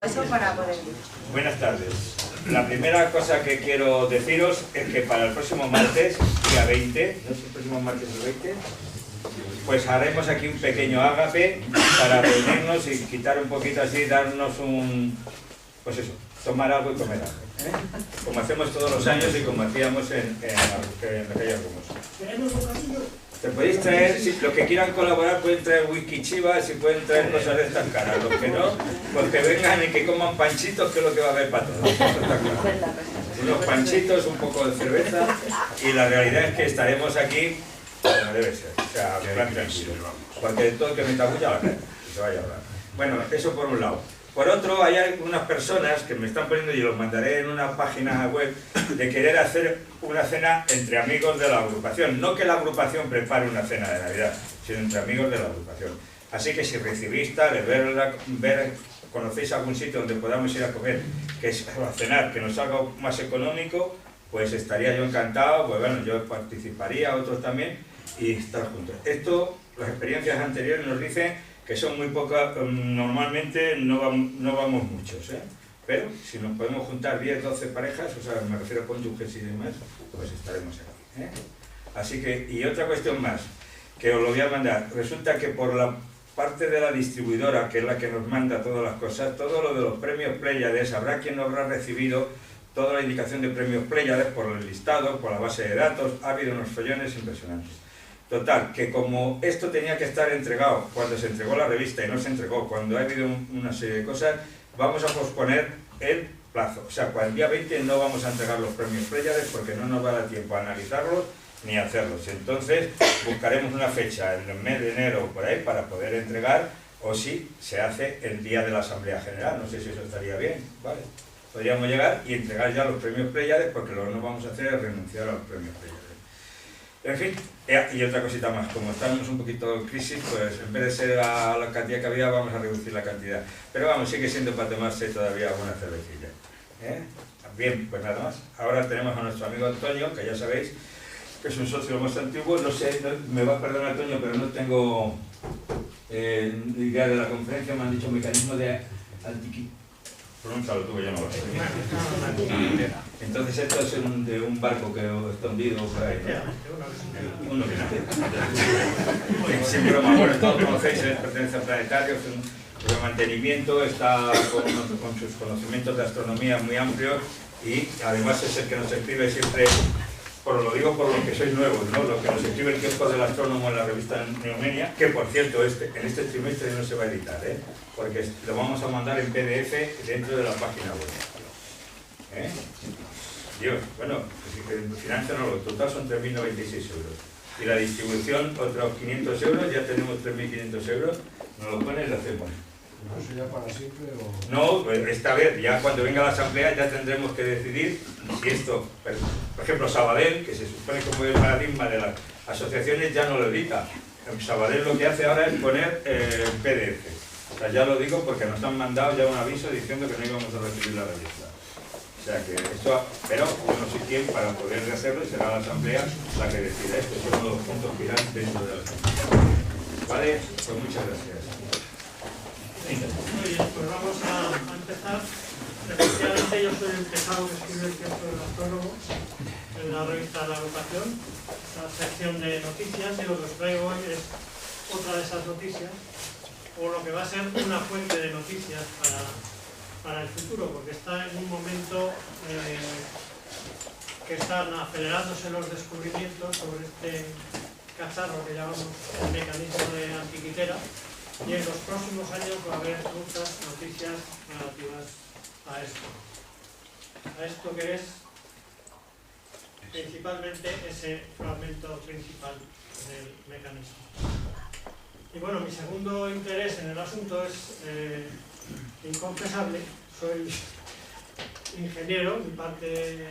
Eso para poder ir. Buenas tardes. La primera cosa que quiero deciros es que para el próximo martes, día 20, ¿no es el próximo martes el 20? Pues haremos aquí un pequeño ágape para reunirnos y quitar un poquito así, darnos un... pues eso, tomar algo y comer algo, ¿eh? Como hacemos todos los años y como hacíamos en aquella Rumosa. ¿Tenemos bocadillo? Te podéis traer, si los que quieran colaborar pueden traer whisky chivas y pueden traer cosas de estas caras, los que no, pues que vengan y que coman panchitos, que es lo que va a haber para todos. Eso está claro. Unos panchitos, un poco de cerveza, y la realidad es que estaremos aquí como debe ser, o sea, plan tranquilo, porque todo el que meta bulla la cae, que se vaya a hablar. Bueno, eso por un lado. Por otro, hay algunas personas que me están poniendo, y los mandaré en una página web, de querer hacer una cena entre amigos de la agrupación. No que la agrupación prepare una cena de Navidad, sino entre amigos de la agrupación. Así que si recibís tal, conocéis algún sitio donde podamos ir a comer, a cenar, que nos salga más económico, pues estaría yo encantado, pues bueno, yo participaría, otros también, y estar juntos. Esto, las experiencias anteriores nos dicen que son muy pocas, normalmente no vamos muchos, ¿eh? Pero si nos podemos juntar 10, 12 parejas, o sea, me refiero a cónyuges y demás, pues estaremos aquí, ¿eh? Así que, y otra cuestión más, que os lo voy a mandar. Resulta que por la parte de la distribuidora, que es la que nos manda todas las cosas, todo lo de los premios Pléyades, habrá quien no habrá recibido toda la indicación de premios Pléyades por el listado, por la base de datos, ha habido unos follones impresionantes. Total, que como esto tenía que estar entregado cuando se entregó la revista y no se entregó, cuando ha habido una serie de cosas, vamos a posponer el plazo. O sea, para el día 20 no vamos a entregar los premios Pléyades porque no nos va a dar tiempo a analizarlos ni a hacerlos. Entonces, buscaremos una fecha en el mes de enero o por ahí para poder entregar, o si se hace el día de la Asamblea General. No sé si eso estaría bien, ¿vale? Podríamos llegar y entregar ya los premios Pléyades, porque lo que no vamos a hacer es renunciar a los premios Pléyades. En fin, y otra cosita más, como estamos un poquito en crisis, pues en vez de ser a la cantidad que había, vamos a reducir la cantidad. Pero vamos, sigue siendo para tomarse todavía alguna cervecilla, ¿eh? Bien, pues nada más. Ahora tenemos a nuestro amigo Antonio, que ya sabéis que es un socio más antiguo. No sé, me va a perdonar Antonio, pero no tengo idea de la conferencia. Me han dicho mecanismo de antiquitera. Pronúncialo tú, que yo no lo sé. Entonces esto es de un barco que está hundido por ahí, ¿no? Uno que no. Sin broma, bueno, todos conocéis, pertenece al Planetario, es un de mantenimiento, está con sus conocimientos de astronomía muy amplios, y además es el que nos escribe siempre, lo digo por los que sois nuevos, ¿no? Los que nos escribe el tiempo del astrónomo en la revista Neomenia, que por cierto en este trimestre no se va a editar, ¿eh? Porque lo vamos a mandar en PDF dentro de la página web, ¿eh? Dios, bueno, pues financian los total son 3.096 euros. Y la distribución, otros 500 euros, ya tenemos 3.500 euros, nos lo ponen y lo hacemos. ¿Eso ya para siempre o...? No, pues esta vez, ya cuando venga la asamblea, ya tendremos que decidir si esto, por ejemplo, Sabadell, que se supone como el paradigma de las asociaciones, ya no lo edita. Sabadell lo que hace ahora es poner PDF. O sea, ya lo digo porque nos han mandado ya un aviso diciendo que no íbamos a recibir la revista. O sea que esto, pero yo no sé quién para poder hacerlo, y será la asamblea la que decida esto. Son los puntos finales dentro de la asamblea. Vale, pues muchas gracias. Muy bien, pues vamos a empezar. Efectivamente, yo soy el pesado que escribe el tiempo del astrónomo en la revista de la agrupación, la sección de noticias, y lo que os traigo hoy es otra de esas noticias, o lo que va a ser una fuente de noticias para el futuro, porque está en un momento que están acelerándose los descubrimientos sobre este cacharro que llamamos el mecanismo de antiquitera. Y en los próximos años va a haber muchas noticias relativas a esto. A esto que es principalmente ese fragmento principal del mecanismo. Y bueno, mi segundo interés en el asunto es inconfesable. Soy ingeniero, mi parte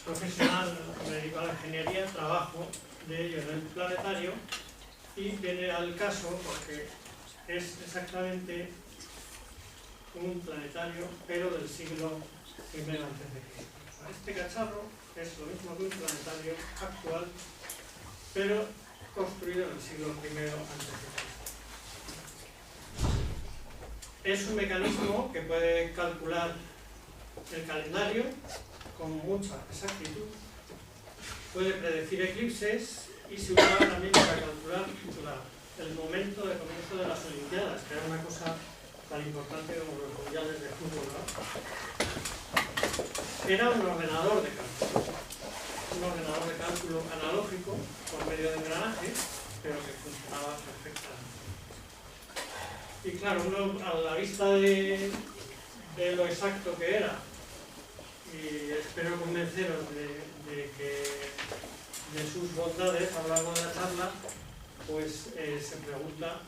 profesional me dedico a la ingeniería, trabajo de ello en el planetario, y viene al caso porque es exactamente un planetario, pero del siglo I a.C. Este cacharro es lo mismo que un planetario actual, pero construido en el siglo I a.C. Es un mecanismo que puede calcular el calendario con mucha exactitud, puede predecir eclipses y se usaba también para calcular el momento de comienzo de las Olimpiadas, que era una cosa tan importante como los mundiales de fútbol, ¿no? Era un ordenador de cálculo analógico por medio de engranajes, pero que funcionaba perfectamente. Y claro, uno a la vista de lo exacto que era, y espero convenceros de sus bondades a lo largo de la charla, pues se pregunta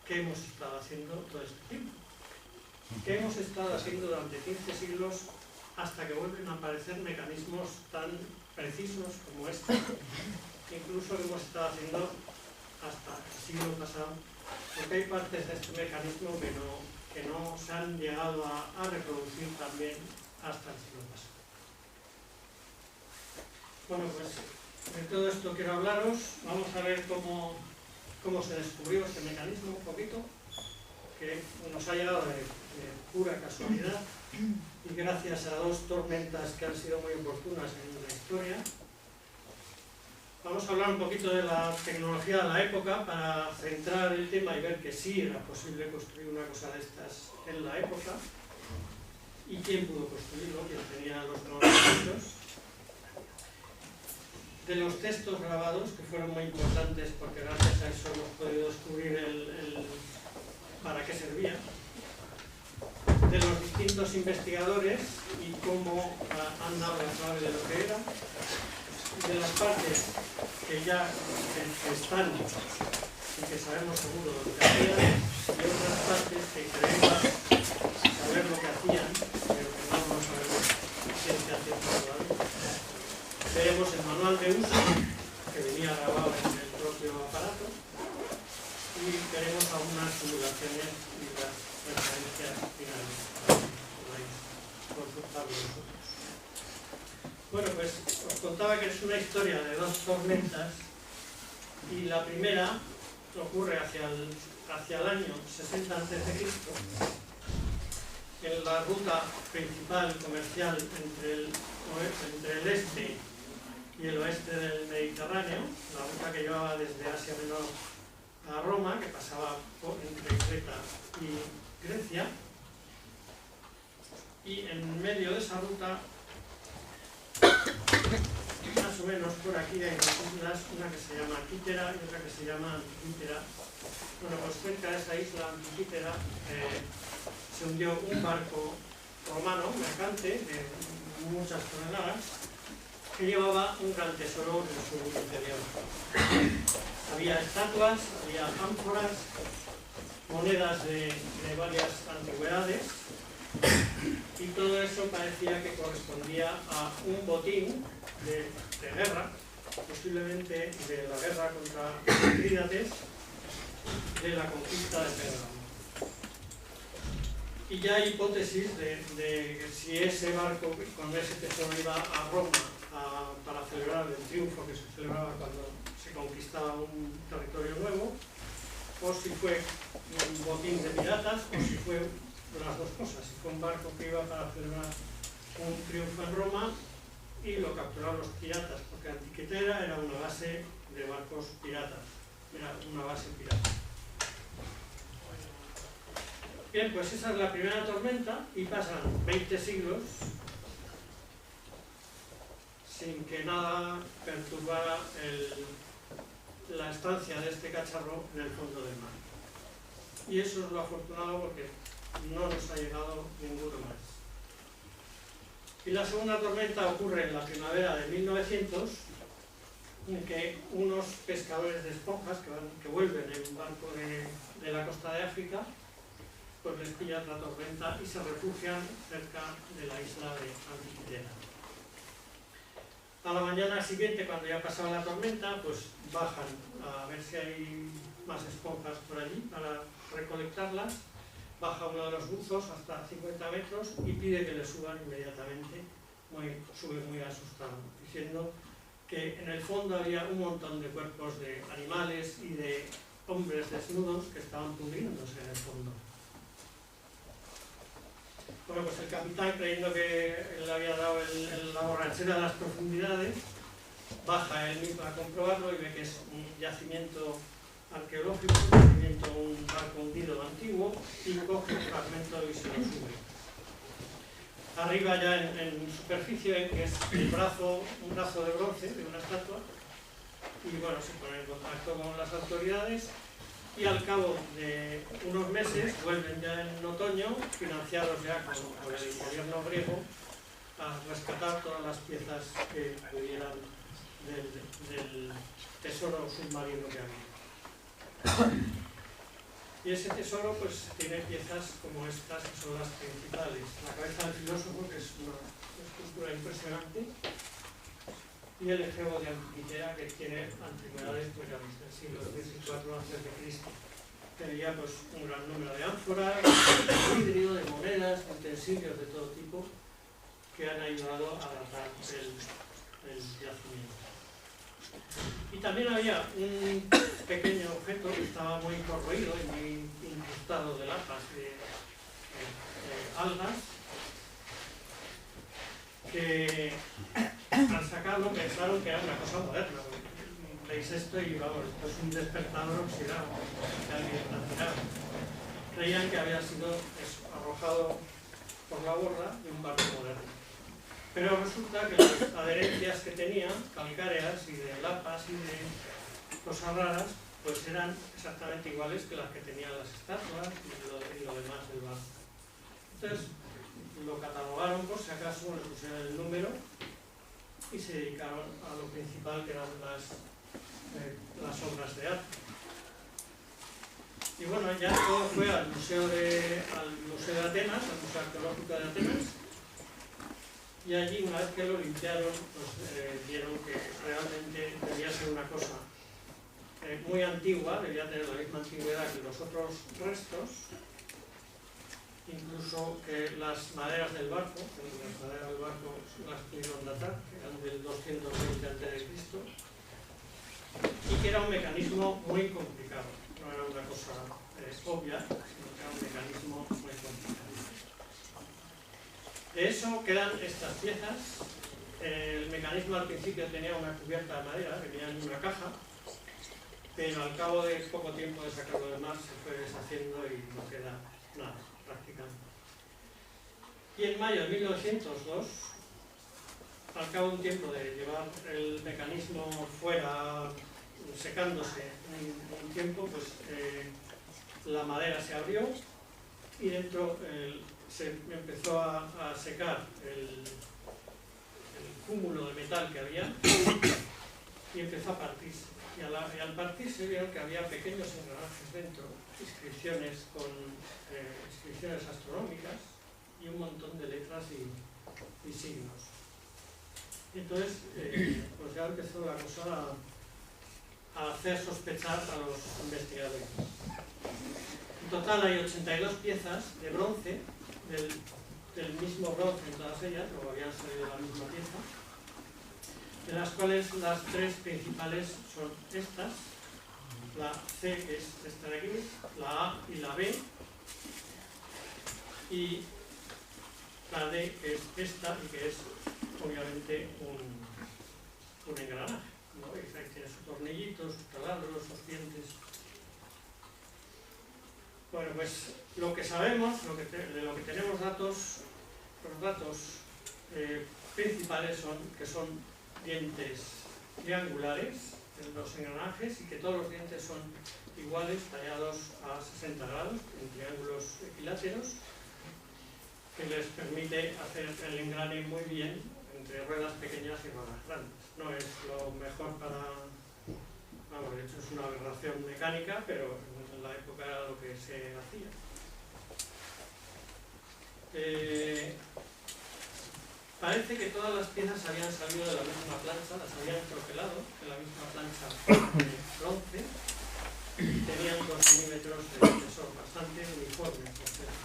qué hemos estado haciendo todo este tiempo. ¿Qué hemos estado haciendo durante 15 siglos hasta que vuelven a aparecer mecanismos tan precisos como este? Incluso que hemos estado haciendo hasta el siglo pasado, porque hay partes de este mecanismo que no se han llegado a reproducir también hasta el siglo pasado. Bueno, pues de todo esto quiero hablaros. Vamos a ver cómo se descubrió este mecanismo un poquito, que nos ha llegado de pura casualidad y gracias a dos tormentas que han sido muy oportunas en la historia. Vamos a hablar un poquito de la tecnología de la época para centrar el tema y ver que sí era posible construir una cosa de estas en la época y quién pudo construirlo, quién tenía los conocimientos. De los textos grabados, que fueron muy importantes porque gracias a eso hemos podido descubrir para qué servía. De los distintos investigadores y cómo han dado la clave de lo que era. De las partes que ya están y que sabemos seguro lo que hacían, y otras partes que creemos saber lo que hacían, pero que no lo sabemos ciencia cierta todavía. Veremos el manual de uso, que venía grabado en el propio aparato, y veremos algunas simulaciones y las referencias finales para que podáis consultarlo vosotros. Bueno, pues os contaba que es una historia de dos tormentas y la primera ocurre hacia el año 60 a.C. en la ruta principal comercial entre el este y el oeste del Mediterráneo, la ruta que llevaba desde Asia Menor a Roma, que pasaba entre Creta y Grecia, y en medio de esa ruta, más o menos por aquí hay dos islas, una que se llama Quítera y otra que se llama Antiquítera. Bueno, pues cerca de esa isla Antiquítera se hundió un barco romano, mercante, de muchas toneladas, que llevaba un gran tesoro en su interior. Había estatuas, había ánforas, monedas de varias antigüedades, y todo eso parecía que correspondía a un botín de guerra, posiblemente de la guerra contra Mitrídates, de la conquista de Pérgamo. Y ya hay hipótesis de si ese barco con ese tesoro iba a Roma para celebrar el triunfo que se celebraba cuando se conquistaba un territorio nuevo, o si fue un botín de piratas, o si fue las dos cosas, si fue un barco que iba para celebrar un triunfo en Roma y lo capturaron los piratas, porque Antiquítera era una base de barcos piratas, era una base pirata. Bien, pues esa es la primera tormenta y pasan 20 siglos sin que nada perturbara la estancia de este cacharro en el fondo del mar. Y eso es lo afortunado porque no nos ha llegado ninguno más. Y la segunda tormenta ocurre en la primavera de 1900, en que unos pescadores de esponjas que vuelven en un barco de la costa de África, pues les pilla la tormenta y se refugian cerca de la isla de Antiquítera. A la mañana siguiente, cuando ya pasaba la tormenta, pues bajan a ver si hay más esponjas por allí para recolectarlas. Baja uno de los buzos hasta 50 metros y pide que le suban inmediatamente. Sube muy asustado, diciendo que en el fondo había un montón de cuerpos de animales y de hombres desnudos que estaban pudriéndose en el fondo. Bueno, pues el capitán, creyendo que él le había dado la borrachera de las profundidades, baja él mismo a comprobarlo y ve que es un yacimiento arqueológico, un barco hundido antiguo, y coge un fragmento y se lo sube. Arriba ya en superficie ven que es un brazo de bronce de una estatua, y bueno, se pone en contacto con las autoridades y al cabo de unos meses vuelven ya en otoño, financiados ya por el gobierno griego, a rescatar todas las piezas que pudieran del tesoro submarino que había. Y ese tesoro pues tiene piezas como estas que son las principales. La cabeza del filósofo, que es una escultura impresionante, y el efebo de Antiquitera, que tiene antigüedades pues ya desde el siglo XIV a.C. Tenía pues un gran número de ánforas, de vidrio, de monedas, utensilios de todo tipo que han ayudado a datar el yacimiento. Y también había un pequeño objeto que estaba muy corroído y muy incrustado de lapas de algas, que al sacarlo pensaron que era una cosa moderna. Veis esto y vamos, esto es un despertador oxidado que alguien ha tirado. Creían que había sido arrojado por la borda de un barco moderno. Pero resulta que las adherencias que tenía, calcáreas y de lapas y de cosas raras, pues eran exactamente iguales que las que tenían las estatuas y lo demás del barco. Entonces lo catalogaron por si acaso, le pusieron el número y se dedicaron a lo principal, que eran las obras de arte. Y bueno, ya todo fue al Museo de Atenas, al Museo Arqueológico de Atenas, y allí, una vez que lo limpiaron, pues vieron que realmente debía ser una cosa muy antigua, debía tener la misma antigüedad que los otros restos, incluso que las maderas del barco, las pudieron datar, que eran del 220 a.C., y que era un mecanismo muy complicado, no era una cosa obvia, sino que era un mecanismo muy complicado. De eso quedan estas piezas. El mecanismo al principio tenía una cubierta de madera, venía en una caja, pero al cabo de poco tiempo de sacarlo del mar se fue deshaciendo y no queda nada prácticamente. Y en mayo de 1902, al cabo de un tiempo de llevar el mecanismo fuera secándose un tiempo, pues la madera se abrió y dentro se empezó a secar el cúmulo de metal que había y empezó a partirse. Y al partirse vieron que había pequeños engranajes dentro, inscripciones astronómicas y un montón de letras y signos. Y entonces pues ya empezó la cosa a hacer sospechar a los investigadores. En total hay 82 piezas de bronce, del mismo bronce en todas ellas, luego habían salido de la misma pieza, de las cuales las tres principales son estas, la C, que es esta de aquí, la A y la B, y la D, que es esta y que es obviamente un engranaje, ¿no? Veis, ahí tiene sus tornillitos, sus taladros, sus dientes. Bueno, pues lo que sabemos, de lo que tenemos datos, los datos principales son que son dientes triangulares en los engranajes y que todos los dientes son iguales, tallados a 60 grados en triángulos equiláteros, que les permite hacer el engrane muy bien entre ruedas pequeñas y ruedas grandes. No es lo mejor vamos, de hecho es una aberración mecánica, pero en la época era lo que se hacía. Parece que todas las piezas habían salido de la misma plancha, las habían troquelado de la misma plancha de bronce y tenían 2 milímetros de espesor, bastante uniforme, por cierto.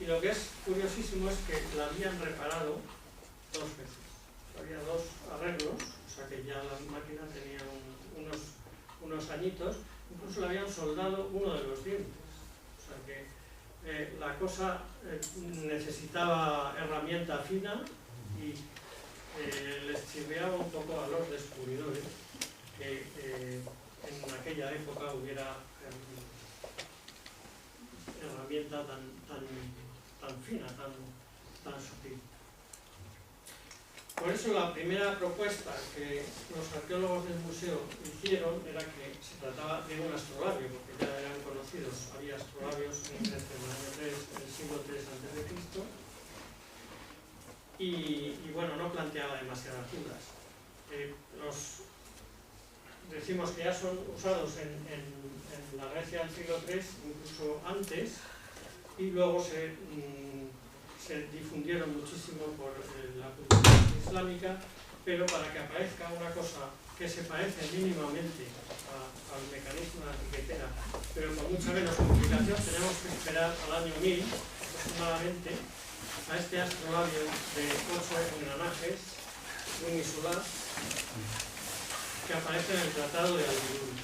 Y lo que es curiosísimo es que la habían reparado 2 veces. Había 2 arreglos, o sea que ya la máquina tenía unos añitos, incluso le habían soldado uno de los dientes. O sea que la cosa necesitaba herramienta fina y les chirriaba un poco a los descubridores que en aquella época hubiera herramienta tan fina, tan sutil. Por eso la primera propuesta que los arqueólogos del museo hicieron era que se trataba de un astrolabio, porque ya eran conocidos, había astrolabios en Grecia en el año 3, en el siglo III a.C. Y bueno, no planteaba demasiadas dudas. Decimos que ya son usados en la Grecia del siglo III, incluso antes, y luego se difundieron muchísimo por la cultura islámica, pero para que aparezca una cosa que se parece mínimamente al mecanismo de la etiquetera, pero con mucha menos complicación, tenemos que esperar al año 1000 aproximadamente a este astrolabio de 8 engranajes unisolar que aparece en el Tratado de Al-Biruni.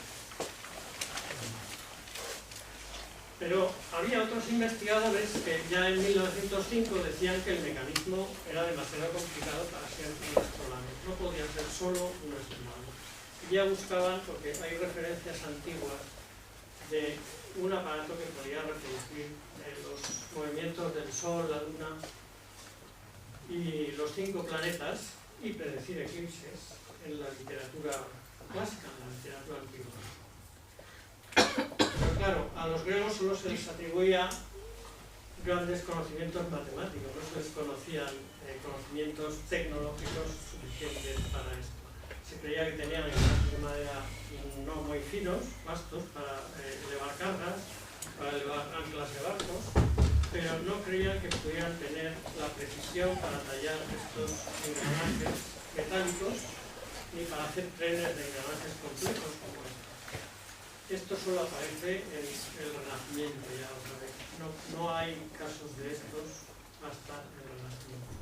Pero había otros investigadores que ya en 1905 decían que el mecanismo era demasiado complicado para ser un astrolabio. No podía ser solo un astrolabio. Y ya buscaban, porque hay referencias antiguas de un aparato que podía reproducir los movimientos del Sol, la Luna y los 5 planetas y predecir eclipses en la literatura clásica, en la literatura antigua. Pero claro, a los griegos solo se les atribuía grandes conocimientos matemáticos, no se les conocían conocimientos tecnológicos suficientes para esto. Se creía que tenían engranajes de madera no muy finos, vastos, para elevar cargas, para elevar anclas de barcos, pero no creían que pudieran tener la precisión para tallar estos engranajes metálicos ni para hacer trenes de engranajes complejos como este. Esto solo aparece en el Renacimiento ya otra vez. No hay casos de estos hasta el Renacimiento.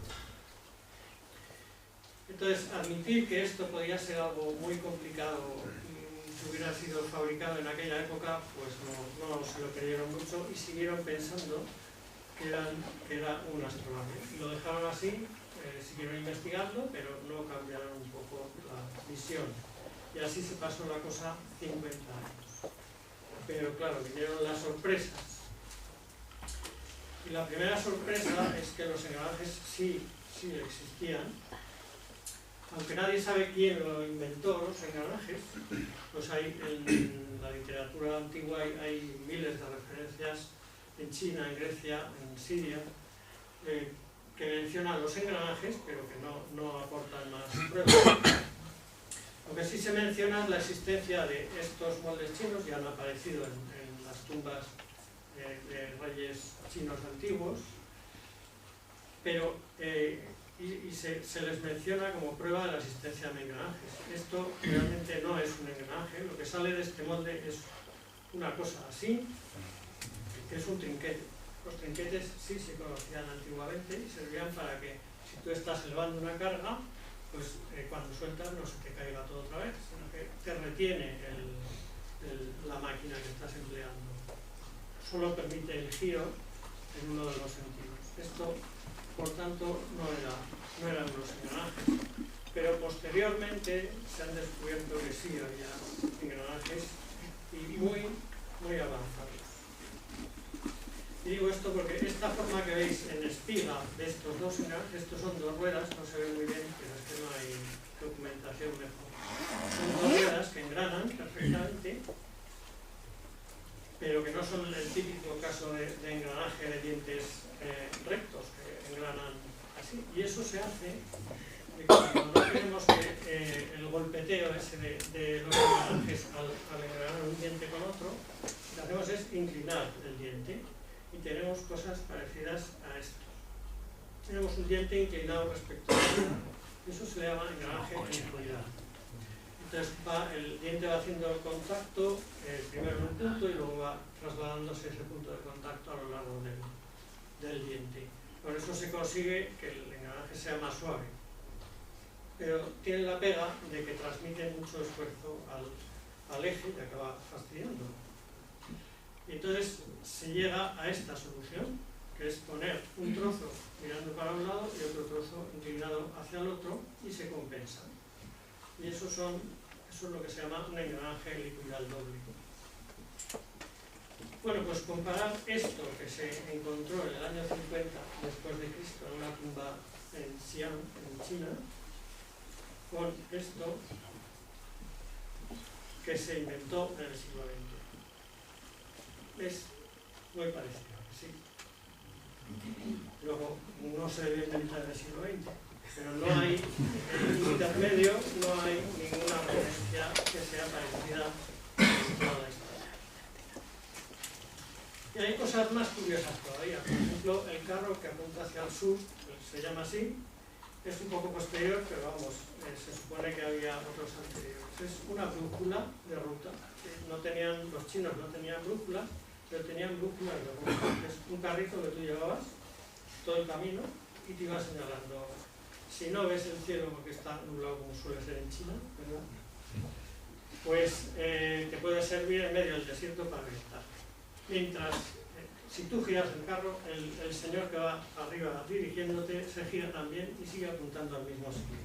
Entonces, admitir que esto podía ser algo muy complicado si hubiera sido fabricado en aquella época, pues no se lo creyeron mucho y siguieron pensando que era un astrolabio. Y lo dejaron así, siguieron investigando, pero no cambiaron un poco la visión. Y así se pasó la cosa 50 años. Pero claro, vinieron las sorpresas. Y la primera sorpresa es que los engranajes sí existían. Aunque nadie sabe quién lo inventó, los engranajes, pues hay en la literatura antigua hay miles de referencias en China, en Grecia, en Siria, que mencionan los engranajes, pero que no aportan más pruebas. Lo que sí se menciona es la existencia de estos moldes chinos, ya han aparecido en las tumbas de reyes chinos antiguos, pero se les menciona como prueba de la existencia de engranajes. Esto realmente no es un engranaje, lo que sale de este molde es una cosa así, que es un trinquete. Los trinquetes sí se conocían antiguamente y servían para que si tú estás elevando una carga, pues cuando sueltas no se te caiga todo otra vez, sino que te retiene la máquina que estás empleando. Solo permite el giro en uno de los sentidos. Esto, por tanto, no eran los engranajes. Pero posteriormente se han descubierto que sí había engranajes y muy avanzados. Y digo esto porque esta forma que veis en espiga de estos dos engranajes, estos son dos ruedas, no se ve muy bien, pero es que no hay documentación mejor. Son dos ruedas que engranan perfectamente, pero que no son el típico caso de engranaje de dientes rectos, que engranan así. Y eso se hace de que cuando no queremos que el golpeteo ese de los engranajes al engranar un diente con otro, lo que hacemos es inclinar el diente. Y tenemos cosas parecidas a esto. Tenemos un diente inclinado respecto a otro. Eso se le llama engranaje en inclinado. Entonces el diente va haciendo el contacto, primero en un punto y luego va trasladándose ese punto de contacto a lo largo del diente. Por eso se consigue que el engranaje sea más suave. Pero tiene la pega de que transmite mucho esfuerzo al eje y acaba fastidiando. Y entonces se llega a esta solución, que es poner un trozo mirando para un lado y otro trozo inclinado hacia el otro y se compensa. Y eso es lo que se llama un engranaje helicoidal doble. Bueno, pues comparar esto que se encontró en el año 50 después de Cristo en una tumba en Xi'an, en China, con esto que se inventó en el siglo XX. Es muy parecido, sí. Luego, no se debe inventar en el siglo XX, pero no hay, en intermedio, no hay ninguna referencia que sea parecida en toda la historia. Y hay cosas más curiosas todavía. Por ejemplo, el carro que apunta hacia el sur, se llama así, es un poco posterior, pero vamos, se supone que había otros anteriores. Es una brújula de ruta. Los chinos no tenían brújula, pero tenían brújulas de ruta. Es un carrito que tú llevabas todo el camino y te iba señalando. Si no ves el cielo porque está nublado como suele ser en China, ¿verdad? Pues te puede servir en medio del desierto para orientar. Mientras, si tú giras el carro, el señor que va arriba dirigiéndote se gira también y sigue apuntando al mismo sitio.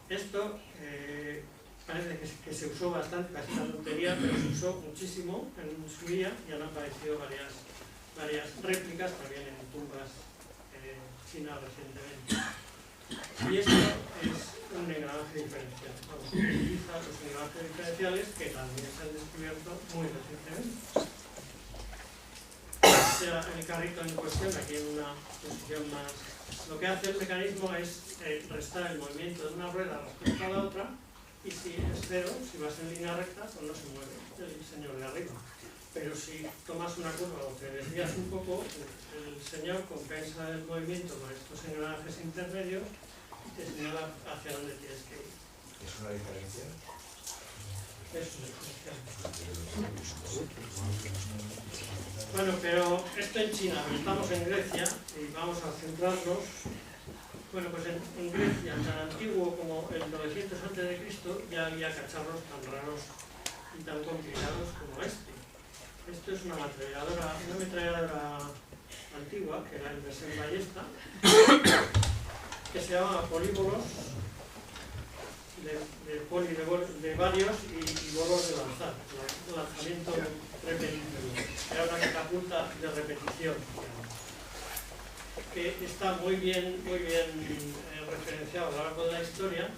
Esto parece que se usó bastante, casi una tontería, pero se usó muchísimo en su día y han aparecido varias réplicas también en tumbas chinas recientemente. Y esto es un engranaje diferencial. Vamos, utiliza los engranajes diferenciales que también se han descubierto muy recientemente. El carrito en cuestión, aquí en una posición más... Lo que hace el mecanismo es restar el movimiento de una rueda respecto a la otra y si es cero, si vas en línea recta, pues no se mueve el señor de arriba. Pero si tomas una curva o te desvías un poco, el señor compensa el movimiento con estos engranajes intermedios y te señala hacia dónde tienes que ir. ¿Es una diferencia? Es una diferencia. Bueno, pero esto en China, estamos en Grecia y vamos a centrarnos. Bueno, pues en Grecia, tan antiguo como el 900 a.C., ya había cacharros tan raros y tan complicados como este. Esto es una ametralladora antigua, que era el Berserk Ballesta, que se llama políbolos de varios y bolos de lanzar, lanzamiento repetitivo. Era una catapulta de repetición, que está muy bien referenciado a lo largo de la historia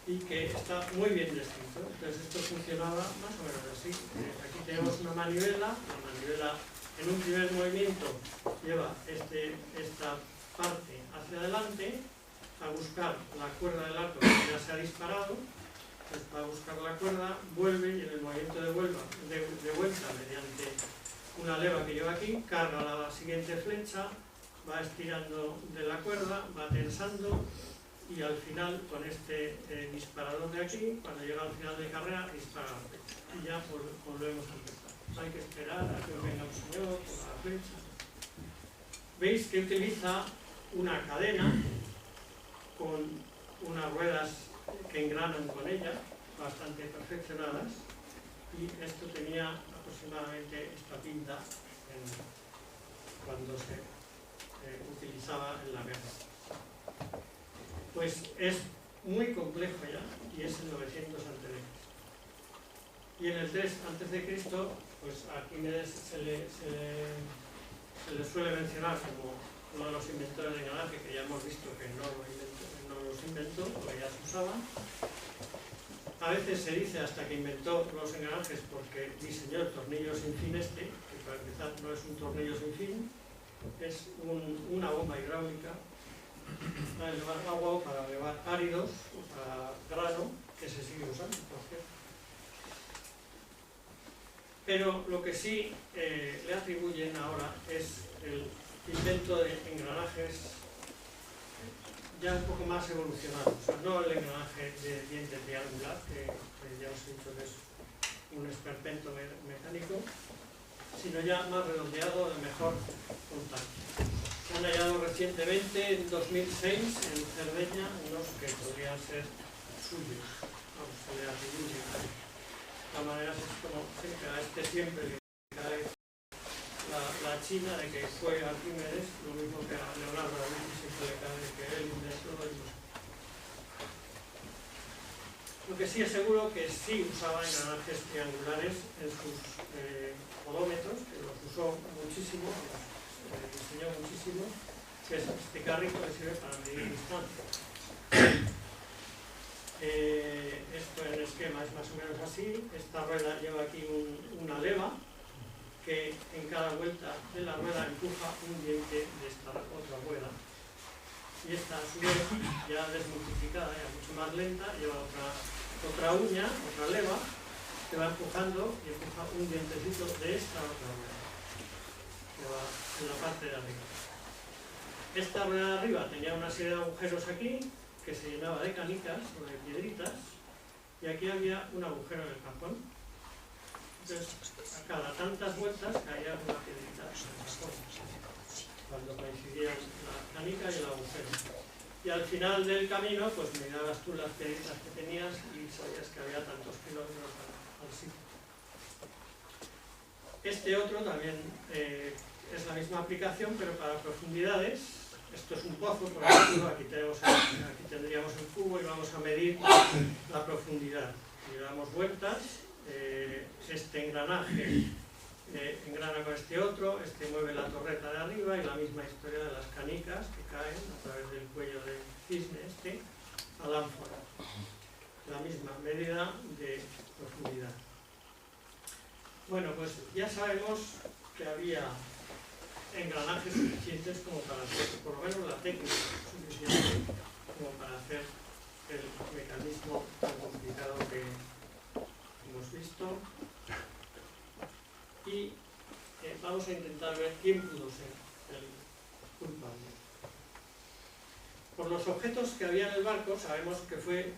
y que está muy bien descrito. Entonces esto funcionaba más o menos así. Aquí tenemos una manivela, la manivela en un primer movimiento lleva esta parte hacia adelante a buscar la cuerda del arco que ya se ha disparado. Entonces va a buscar la cuerda, vuelve y en el movimiento de vuelta mediante una leva que lleva aquí, carga la siguiente flecha, va estirando de la cuerda, va tensando y al final con este disparador de aquí, cuando llega al final de carrera, dispara la flecha y ya volvemos a empezar. Hay que esperar a que venga un señor con la flecha. Veis que utiliza una cadena con unas ruedas que engranan con ella, bastante perfeccionadas, y esto tenía aproximadamente esta pinta cuando se utilizaba en la guerra. Pues es muy complejo ya, y es el 900 a.C. Y en el 3 a.C., pues Arquímedes se le suele mencionar como uno de los inventores de engranaje, que ya hemos visto que no los inventó, porque ya se usaban. A veces se dice hasta que inventó los engranajes porque diseñó el tornillo sin fin que para empezar no es un tornillo sin fin, es una bomba hidráulica para elevar agua o para elevar áridos o para grano, que se sigue usando, por cierto. Pero lo que sí le atribuyen ahora es el invento de engranajes ya un poco más evolucionados, o sea, no el engranaje de diente triangular, que ya os he dicho que es un esperpento mecánico, sino ya más redondeado, de mejor contacto. Se han hallado recientemente, en 2006, en Cerdeña, unos que podrían ser suyos, vamos, se le atribuye. De todas maneras es como que a este siempre le cae la china de que fue Arquímedes, lo mismo que a Leonardo da Vinci siempre le cae de que él inventó y no sé. Lo que sí es seguro que sí usaba engranajes triangulares en sus odómetros, que los usó muchísimo, los diseñó muchísimo, que es este carrito que sirve para medir distancia. Esto en esquema es más o menos así. Esta rueda lleva aquí una leva que en cada vuelta de la rueda empuja un diente de esta otra rueda. Y esta a su vez, ya desmultiplicada, ya mucho más lenta, lleva otra uña, otra leva, que va empujando y empuja un dientecito de esta otra rueda, que va en la parte de arriba. Esta rueda de arriba tenía una serie de agujeros aquí, que se llenaba de canicas o de piedritas, y aquí había un agujero en el cajón. Entonces, a cada tantas vueltas caía una piedrita en el cajón, cuando coincidían la canica y el agujero. Y al final del camino, pues mirabas tú las piedritas que tenías y sabías que había tantos kilómetros al sitio. Este otro también es la misma aplicación, pero para profundidades. Esto es un pozo, por ejemplo, aquí tendríamos el cubo y vamos a medir la profundidad. Y le damos vueltas, este engranaje engrana con este otro, este mueve la torreta de arriba y la misma historia de las canicas que caen a través del cuello del cisne al ánfora. La misma medida de profundidad. Bueno, pues ya sabemos que había engranajes suficientes como para hacer, por lo menos la técnica suficiente como para hacer el mecanismo tan complicado que hemos visto. Y vamos a intentar ver quién pudo ser el culpable. Por los objetos que había en el barco sabemos que fue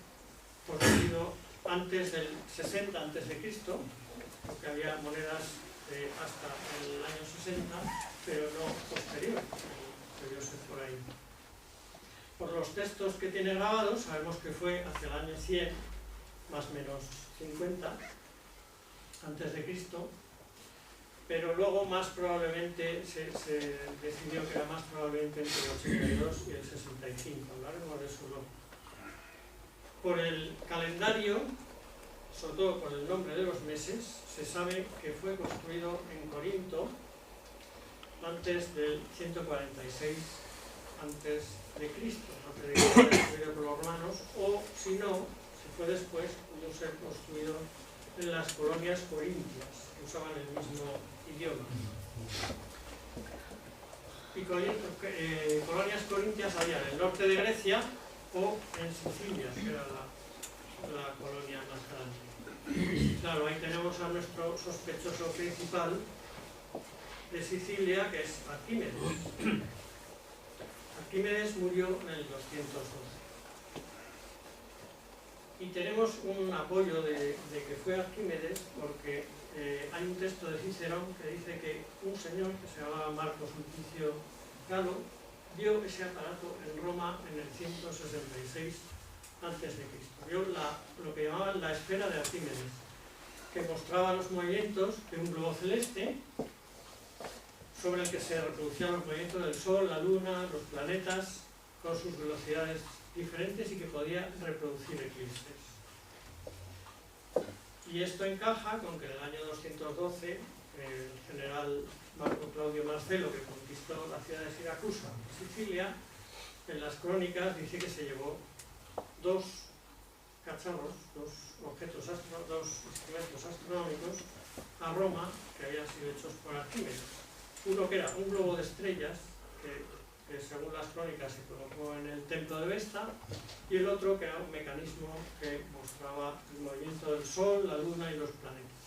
construido antes del 60 a.C., porque había monedas hasta el año 60, pero no posterior, debió ser por ahí. Por los textos que tiene grabados sabemos que fue hacia el año 100, más o menos 50 antes de Cristo, pero luego más probablemente se decidió que era más probablemente entre el 82 y el 65, hablaremos de eso luego. Por el calendario, sobre todo por el nombre de los meses, se sabe que fue construido en Corinto antes del 146 antes de Cristo, antes de que fuera destruido por los romanos, o si no, si fue después, pudo ser construido en las colonias corintias, que usaban el mismo idioma. Y colonias corintias había en el norte de Grecia o en Sicilia, que era la colonia más grande. Claro, ahí tenemos a nuestro sospechoso principal de Sicilia, que es Arquímedes. Arquímedes murió en el 212. Y tenemos un apoyo de que fue Arquímedes porque hay un texto de Cicerón que dice que un señor que se llamaba Marco Sulpicio Galo vio ese aparato en Roma en el 166 a.C. Vio lo que llamaban la esfera de Arquímedes, que mostraba los movimientos de un globo celeste sobre el que se reproducían los movimientos del Sol, la Luna, los planetas, con sus velocidades diferentes y que podía reproducir eclipses. Y esto encaja con que en el año 212 el general Marco Claudio Marcelo, que conquistó la ciudad de Siracusa, Sicilia, en las crónicas dice que se llevó dos cacharros, dos instrumentos astronómicos a Roma que habían sido hechos por Arquímedes. Uno que era un globo de estrellas que según las crónicas se colocó en el templo de Vesta, y el otro que era un mecanismo que mostraba el movimiento del Sol, la Luna y los planetas.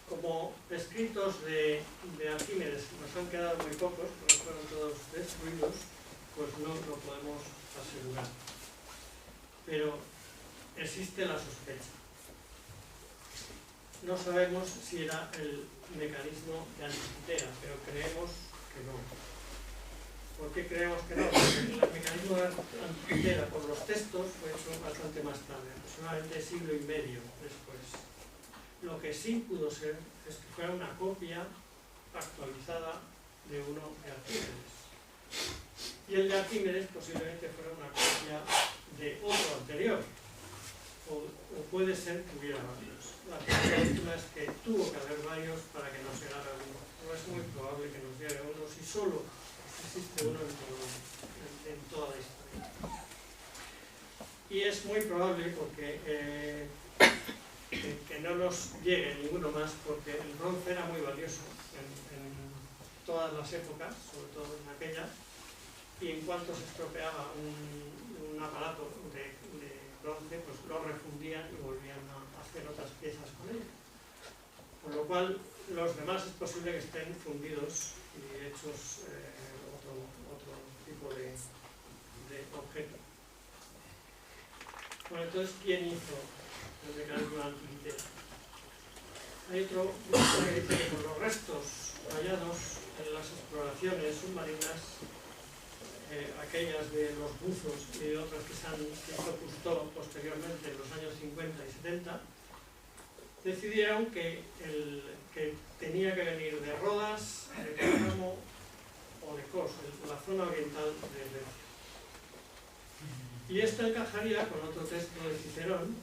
Como escritos de Arquímedes nos han quedado muy pocos, porque fueron todos destruidos, pues no lo podemos asegurar. Pero existe la sospecha. No sabemos si era el mecanismo de Antiquitera, pero creemos que no. ¿Por qué creemos que no? Porque el mecanismo de Antiquitera por los textos fue hecho bastante más tarde, aproximadamente siglo y medio después. Lo que sí pudo ser es que fuera una copia actualizada de uno de Arquímedes. Y el de Arquímedes posiblemente fuera una copia de otro anterior, o puede ser que hubiera varios. La última es que tuvo que haber varios para que nos llegara uno. No es muy probable que nos llegue uno si solo existe uno en toda la historia. Y es muy probable porque que no nos llegue ninguno más, porque el bronce era muy valioso en todas las épocas, sobre todo en aquella, y en cuanto se estropeaba un aparato de bronce, pues lo refundían y volvían a hacer otras piezas con él. Con lo cual, los demás es posible que estén fundidos y hechos otro tipo de objeto. Bueno, entonces, ¿quién hizo el mecanismo de Antiquitera? Hay otro grupo que dice que por los restos hallados en las exploraciones submarinas, aquellas de los buzos y otras que se hizo Cousteau posteriormente en los años 50 y 70, decidieron que tenía que venir de Rodas, de Pérgamo o de Kos, la zona oriental de Grecia. Y esto encajaría con otro texto de Cicerón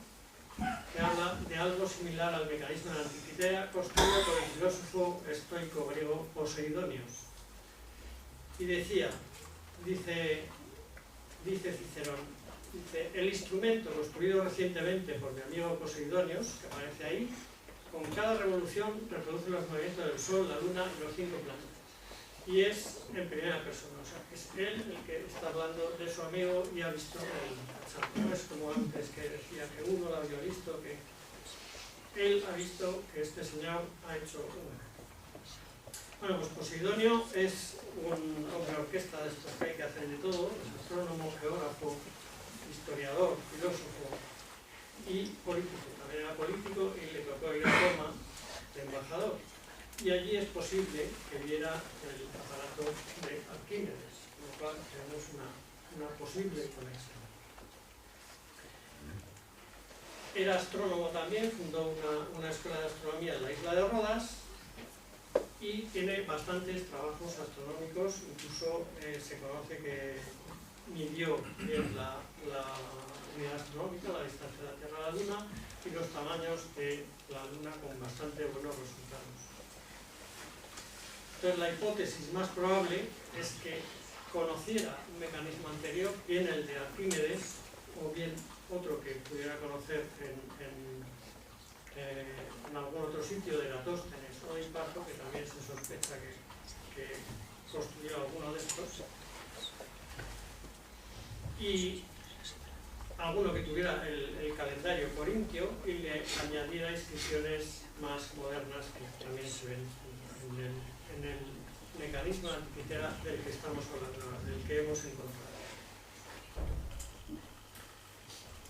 que habla de algo similar al mecanismo de la Antiquitera construido por el filósofo estoico griego Poseidonios. Y dice Cicerón, el instrumento construido recientemente por mi amigo Poseidonios, que aparece ahí, con cada revolución reproduce los movimientos del Sol, la Luna y los 5 planetas. Y es en primera persona, o sea, es él el que está hablando de su amigo y ha visto el cacharro. No es como antes que decía que uno lo había visto, que él ha visto que este señor ha hecho uno. Bueno, pues Poseidonio es un hombre orquesta de estos que hay que hacer de todo, es astrónomo, geógrafo, historiador, filósofo y político. También era político y le tocó ir a Roma de embajador. Y allí es posible que viera el aparato de Arquímedes, con lo cual tenemos una posible conexión. Era astrónomo también, fundó una escuela de astronomía en la isla de Rodas y tiene bastantes trabajos astronómicos, incluso se conoce que midió bien la unidad astronómica, la distancia de la Tierra a la Luna y los tamaños de la Luna con bastante buenos resultados. Entonces la hipótesis más probable es que conociera un mecanismo anterior, bien el de Arquímedes o bien otro que pudiera conocer en algún otro sitio de Eratóstenes o de Hiparco, que también se sospecha que construyó alguno de estos, y alguno que tuviera el calendario corintio y le añadiera inscripciones más modernas que también se ven en el mecanismo de Antiquitera del que estamos hablando, del que hemos encontrado.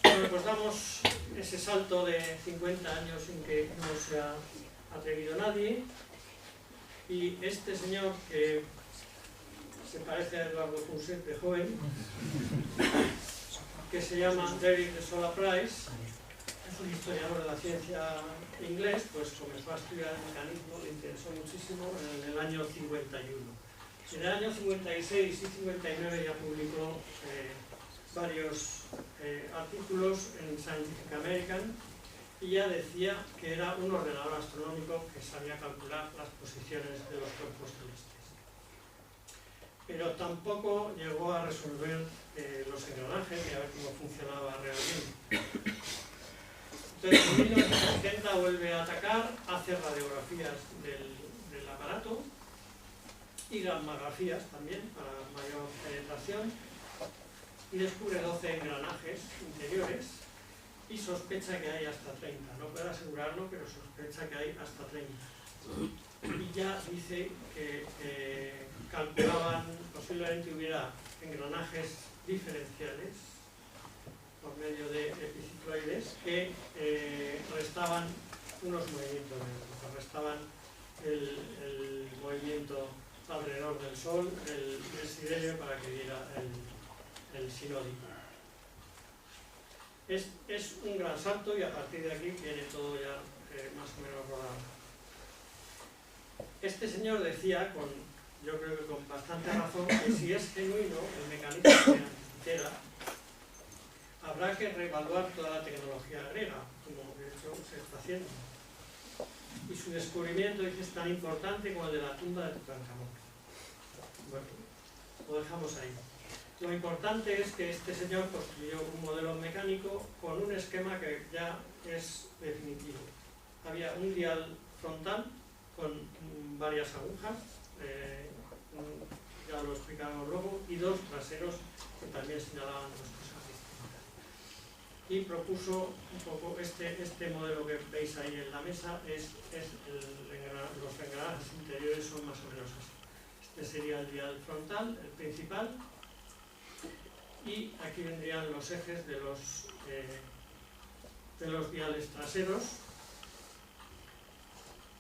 Bueno, pues damos ese salto de 50 años en que no se ha atrevido nadie, y este señor que se parece a Eduardo Punset de joven, que se llama Derek de Sola Price, es un historiador de la ciencia inglés, pues comenzó a estudiar el mecanismo, le interesó muchísimo en el año 51. En el año 56 y 59 ya publicó varios artículos en Scientific American y ya decía que era un ordenador astronómico que sabía calcular las posiciones de los cuerpos celestes. Pero tampoco llegó a resolver los engranajes y a ver cómo funcionaba realmente. Entonces en 1970 vuelve a atacar, hace radiografías del aparato y gammagrafías también para mayor penetración y descubre 12 engranajes interiores y sospecha que hay hasta 30. No puede asegurarlo, pero sospecha que hay hasta 30. Y ya dice que calculaban, posiblemente hubiera engranajes diferenciales por medio de epicicloides que restaban unos movimientos neutros, restaban el movimiento alrededor del Sol el siderio para que diera el sinódico. Es un gran salto y a partir de aquí tiene todo ya más o menos rodado. Este señor decía, yo creo que con bastante razón, que si es genuino el mecanismo de Antikythera, habrá que reevaluar toda la tecnología griega, como de hecho se está haciendo. Y su descubrimiento, dice, es tan importante como el de la tumba de Tutankamón. Bueno, lo dejamos ahí. Lo importante es que este señor construyó un modelo mecánico con un esquema que ya es definitivo. Había un dial frontal con varias agujas, ya lo explicamos luego, y dos traseros que también señalaban dos cosas distintas. Y propuso un poco este modelo que veis ahí en la mesa, los engranajes interiores son más o menos así. Este sería el dial frontal, el principal, y aquí vendrían los ejes de los diales traseros,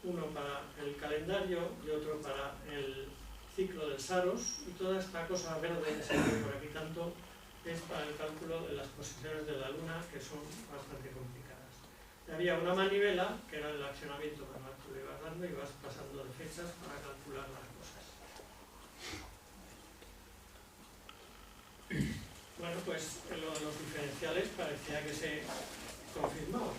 uno para el calendario y otro para el ciclo del Saros, y toda esta cosa verde que se ve por aquí tanto es para el cálculo de las posiciones de la Luna, que son bastante complicadas. Y había una manivela, que era el accionamiento manual que le ibas dando y vas pasando de fechas para calcular las cosas. Bueno, pues lo de los diferenciales parecía que se confirmaba.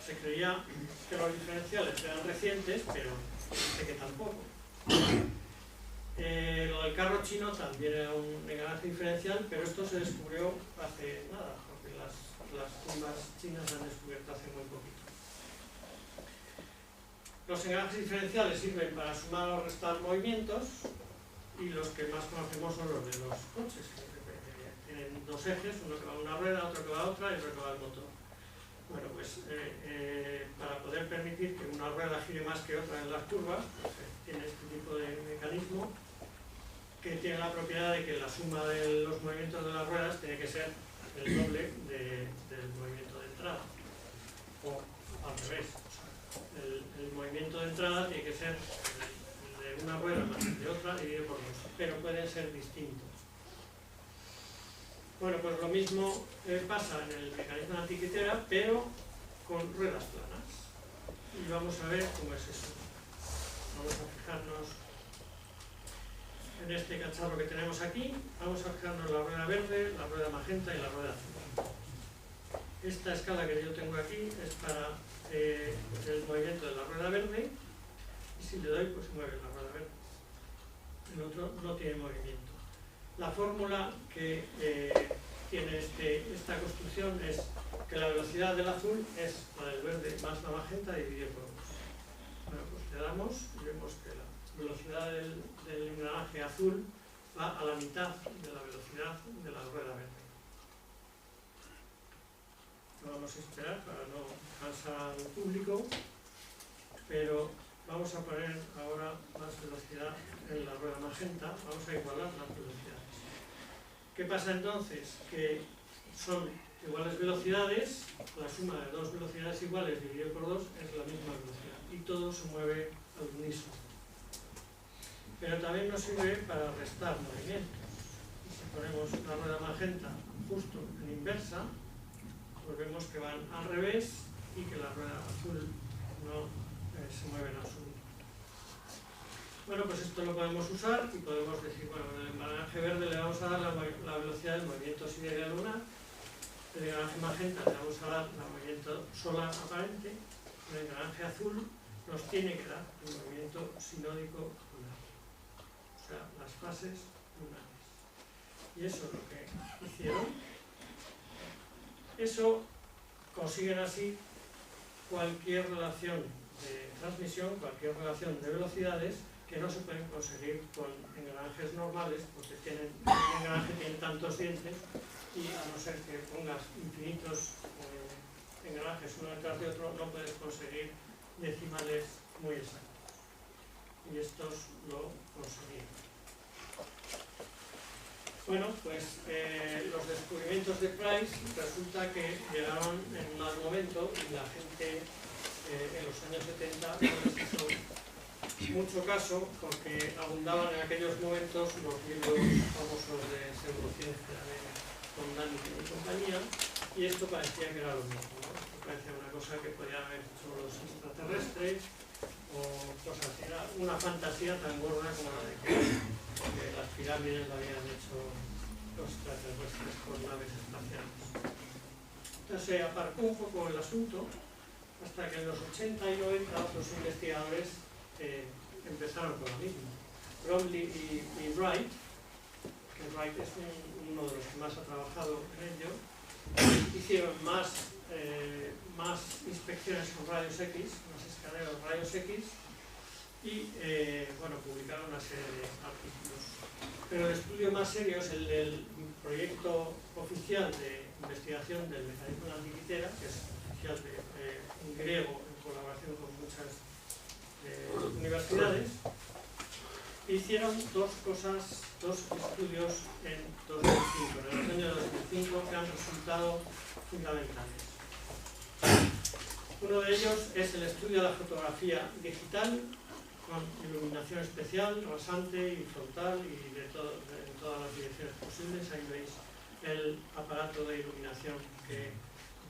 Se creía que los diferenciales eran recientes, pero parece que tampoco. Lo del carro chino también era un engranaje diferencial, pero esto se descubrió hace nada, porque las tumbas chinas se han descubierto hace muy poquito. Los engranajes diferenciales sirven para sumar o restar movimientos, y los que más conocemos son los de los coches, que tienen dos ejes, uno que va a una rueda, otro que va a otra y otro que va al motor. Bueno, pues para poder permitir que una rueda gire más que otra en las curvas, pues, tiene este tipo de mecanismo que tiene la propiedad de que la suma de los movimientos de las ruedas tiene que ser el doble del movimiento de entrada, o al revés. O sea, el movimiento de entrada tiene que ser el de una rueda más el de otra dividido por dos, pero pueden ser distintos. Bueno, pues lo mismo pasa en el mecanismo de Antikythera, pero con ruedas planas. Y vamos a ver cómo es eso. Vamos a fijarnos en este cacharro que tenemos aquí. Vamos a fijarnos la rueda verde, la rueda magenta y la rueda azul. Esta escala que yo tengo aquí es para el movimiento de la rueda verde, y si le doy, pues se mueve la rueda verde. El otro no tiene movimiento. La fórmula que tiene esta construcción es que la velocidad del azul es la del verde más la magenta dividido por 2. Bueno, pues le damos y vemos que la velocidad del engranaje azul va a la mitad de la velocidad de la rueda verde. Lo vamos a esperar para no cansar al público, pero vamos a poner ahora más velocidad en la rueda magenta, vamos a igualar las velocidades. ¿Qué pasa entonces? Que son iguales velocidades, la suma de dos velocidades iguales dividido por 2 es la misma velocidad, y todo se mueve al unísono. Pero también nos sirve para restar movimientos. Si ponemos la rueda magenta justo en inversa, pues vemos que van al revés y que la rueda azul no se mueve en absoluto. Bueno, pues esto lo podemos usar y podemos decir, bueno, en el engranaje verde le vamos a dar la velocidad del movimiento sidereal lunar, en el engranaje magenta le vamos a dar el movimiento solar aparente, en el engranaje azul nos tiene que dar el movimiento sinódico lunar, o sea, las fases lunares. Y eso es lo que hicieron. Eso consiguen así cualquier relación de transmisión, cualquier relación de velocidades que no se pueden conseguir con engranajes normales, porque un engranaje tiene tantos dientes y a no ser que pongas infinitos engranajes uno detrás de otro, no puedes conseguir decimales muy exactos. Y estos lo conseguían. Bueno, pues los descubrimientos de Price resulta que llegaron en un mal momento y la gente en los años 70 no les hizo mucho caso porque abundaban en aquellos momentos los libros famosos de pseudociencia de Von Däniken y compañía, y esto parecía que era lo mismo, ¿no? Esto parecía una cosa que podían haber hecho los extraterrestres o cosas así. Era una fantasía tan gorda como la de que las pirámides la habían hecho los extraterrestres con naves espaciales. Entonces se aparcó un poco el asunto hasta que en los 80 y 90 otros investigadores empezaron con lo mismo. Bromley y Wright, que Wright es uno de los que más ha trabajado en ello, hicieron más inspecciones con rayos X, más escaneos rayos X, y bueno, publicaron una serie de artículos. Pero el estudio más serio es el del proyecto oficial de investigación del mecanismo de la antiquitera, que es oficial en griego en colaboración con muchas universidades. Hicieron dos estudios en 2005, en el año 2005, que han resultado fundamentales. Uno de ellos es el estudio de la fotografía digital con iluminación especial, rasante y frontal y en todas las direcciones posibles. Ahí veis el aparato de iluminación que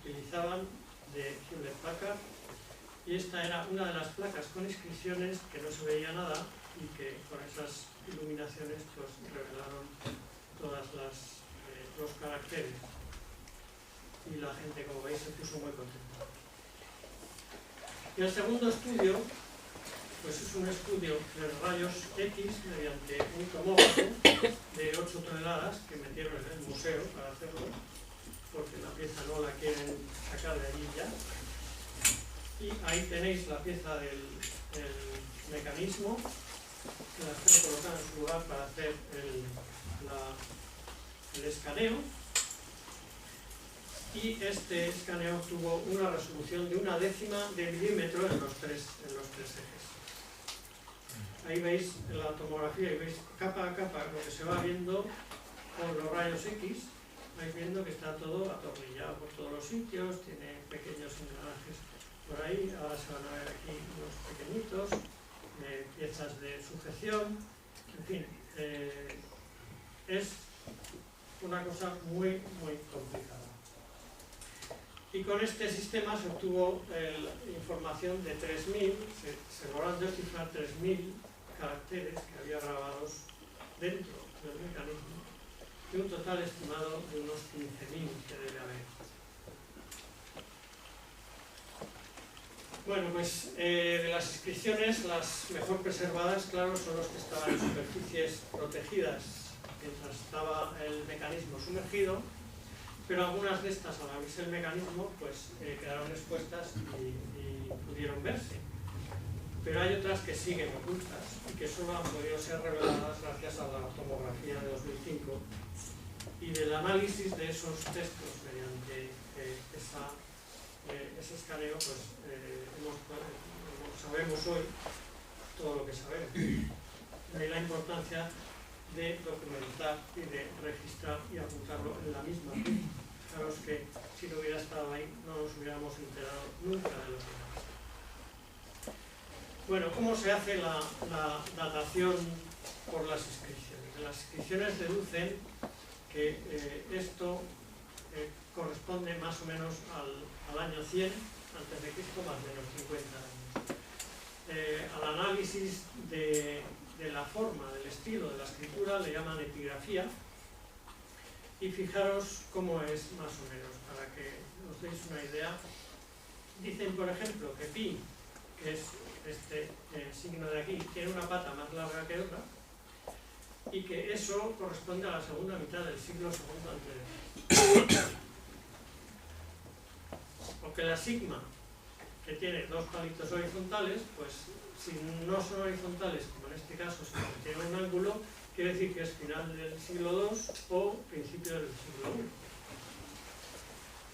utilizaban de Hewlett Packard, y esta era una de las placas con inscripciones que no se veía nada y que con esas iluminaciones pues revelaron todos los caracteres, y la gente, como veis, se puso muy contenta. Y el segundo estudio pues es un estudio de rayos X mediante un tomógrafo de 8 toneladas que metieron en el museo para hacerlo, porque la pieza no la quieren sacar de allí ya. Y ahí tenéis la pieza del mecanismo, que la estoy colocando en su lugar para hacer el escaneo. Y este escaneo tuvo una resolución de 1/10 de milímetro en los tres ejes. Ahí veis en la tomografía, y veis capa a capa lo que se va viendo con los rayos X. Vais viendo que está todo atornillado por todos los sitios, tiene pequeños engranajes por ahí. Ahora se van a ver aquí unos pequeñitos, piezas de sujeción, en fin, es una cosa muy, muy complicada. Y con este sistema se obtuvo información de 3.000, se lograron descifrar 3.000 caracteres que había grabados dentro del mecanismo, de un total estimado de unos 15.000 que debe haber. Bueno, pues de las inscripciones, las mejor preservadas, claro, son los que estaban en superficies protegidas mientras estaba el mecanismo sumergido, pero algunas de estas, al abrirse el mecanismo, pues quedaron expuestas y pudieron verse. Pero hay otras que siguen ocultas y que solo han podido ser reveladas gracias a la tomografía de 2005 y del análisis de esos textos mediante ese escaneo, pues sabemos hoy todo lo que sabemos. De ahí la importancia de documentar y de registrar y apuntarlo en la misma. Fijaros que si no hubiera estado ahí no nos hubiéramos enterado nunca de lo que era. Bueno, ¿cómo se hace la datación por las inscripciones? Las inscripciones deducen que esto corresponde más o menos al año 100 antes de Cristo, más o menos 50 años. Al análisis de la forma, del estilo de la escritura le llaman epigrafía, y fijaros cómo es más o menos, para que os deis una idea. Dicen, por ejemplo, que pi, que es este signo de aquí, tiene una pata más larga que otra, y que eso corresponde a la segunda mitad del siglo II antes. O que la sigma, que tiene dos palitos horizontales, pues si no son horizontales, como en este caso, sino que tienen un ángulo, quiere decir que es final del siglo II o principio del siglo I.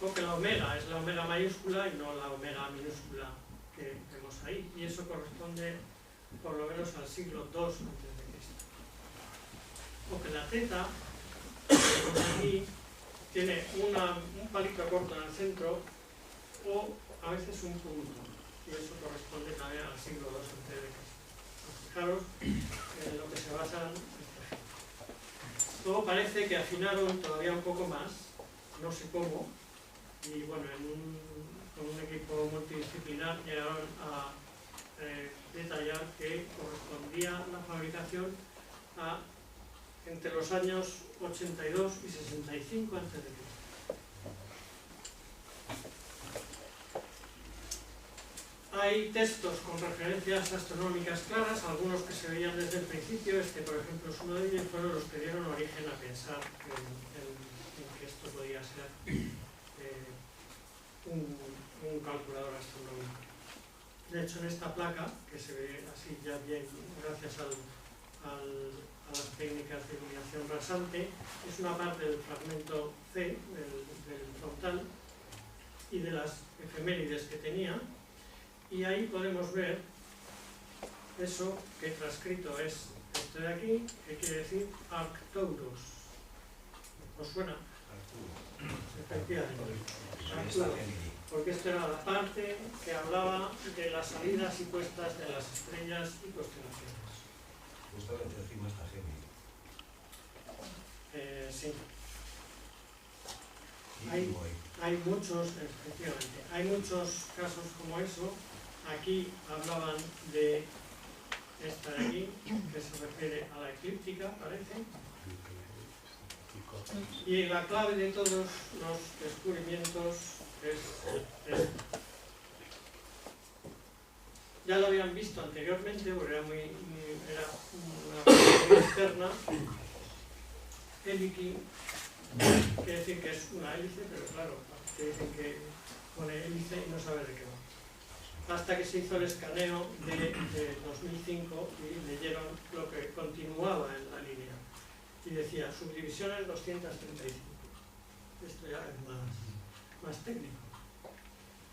O que la omega es la omega mayúscula y no la omega minúscula que vemos ahí, y eso corresponde por lo menos al siglo II antes de Cristo. O que la teta, que aquí, tiene un palito corto en el centro o a veces un punto, y eso corresponde también al siglo II antes de Cristo. fijaros en lo que se basan esta gente. Luego parece que afinaron todavía un poco más, no sé cómo, y bueno, con un equipo multidisciplinar llegaron a detallar que correspondía la fabricación a entre los años 82 y 65 a.C. Hay textos con referencias astronómicas claras, algunos que se veían desde el principio. Este, por ejemplo, es uno de ellos, fueron los que dieron origen a pensar en que esto podía ser un calculador astronómico. De hecho, en esta placa, que se ve así ya bien gracias a las técnicas de iluminación rasante, es una parte del fragmento C del frontal y de las efemérides que tenía, y ahí podemos ver eso que transcrito es esto de aquí, que quiere decir Arcturus. ¿Os suena? Efectivamente. Arcturus. Porque esto era la parte que hablaba de las salidas y puestas de las estrellas y constelaciones. Justo encima está Géminis. Sí. Hay muchos, efectivamente, hay muchos casos como eso. Aquí hablaban de esta de aquí, que se refiere a la eclíptica, parece. Y la clave de todos los descubrimientos es ya lo habían visto anteriormente, porque era una cosa muy externa. Heliki quiere decir que es una hélice, pero claro, que dicen que pone hélice y no sabe de qué va. Hasta que se hizo el escaneo de 2005 y leyeron lo que continuaba en la línea. Y decía, subdivisiones 235. Esto ya es más técnico.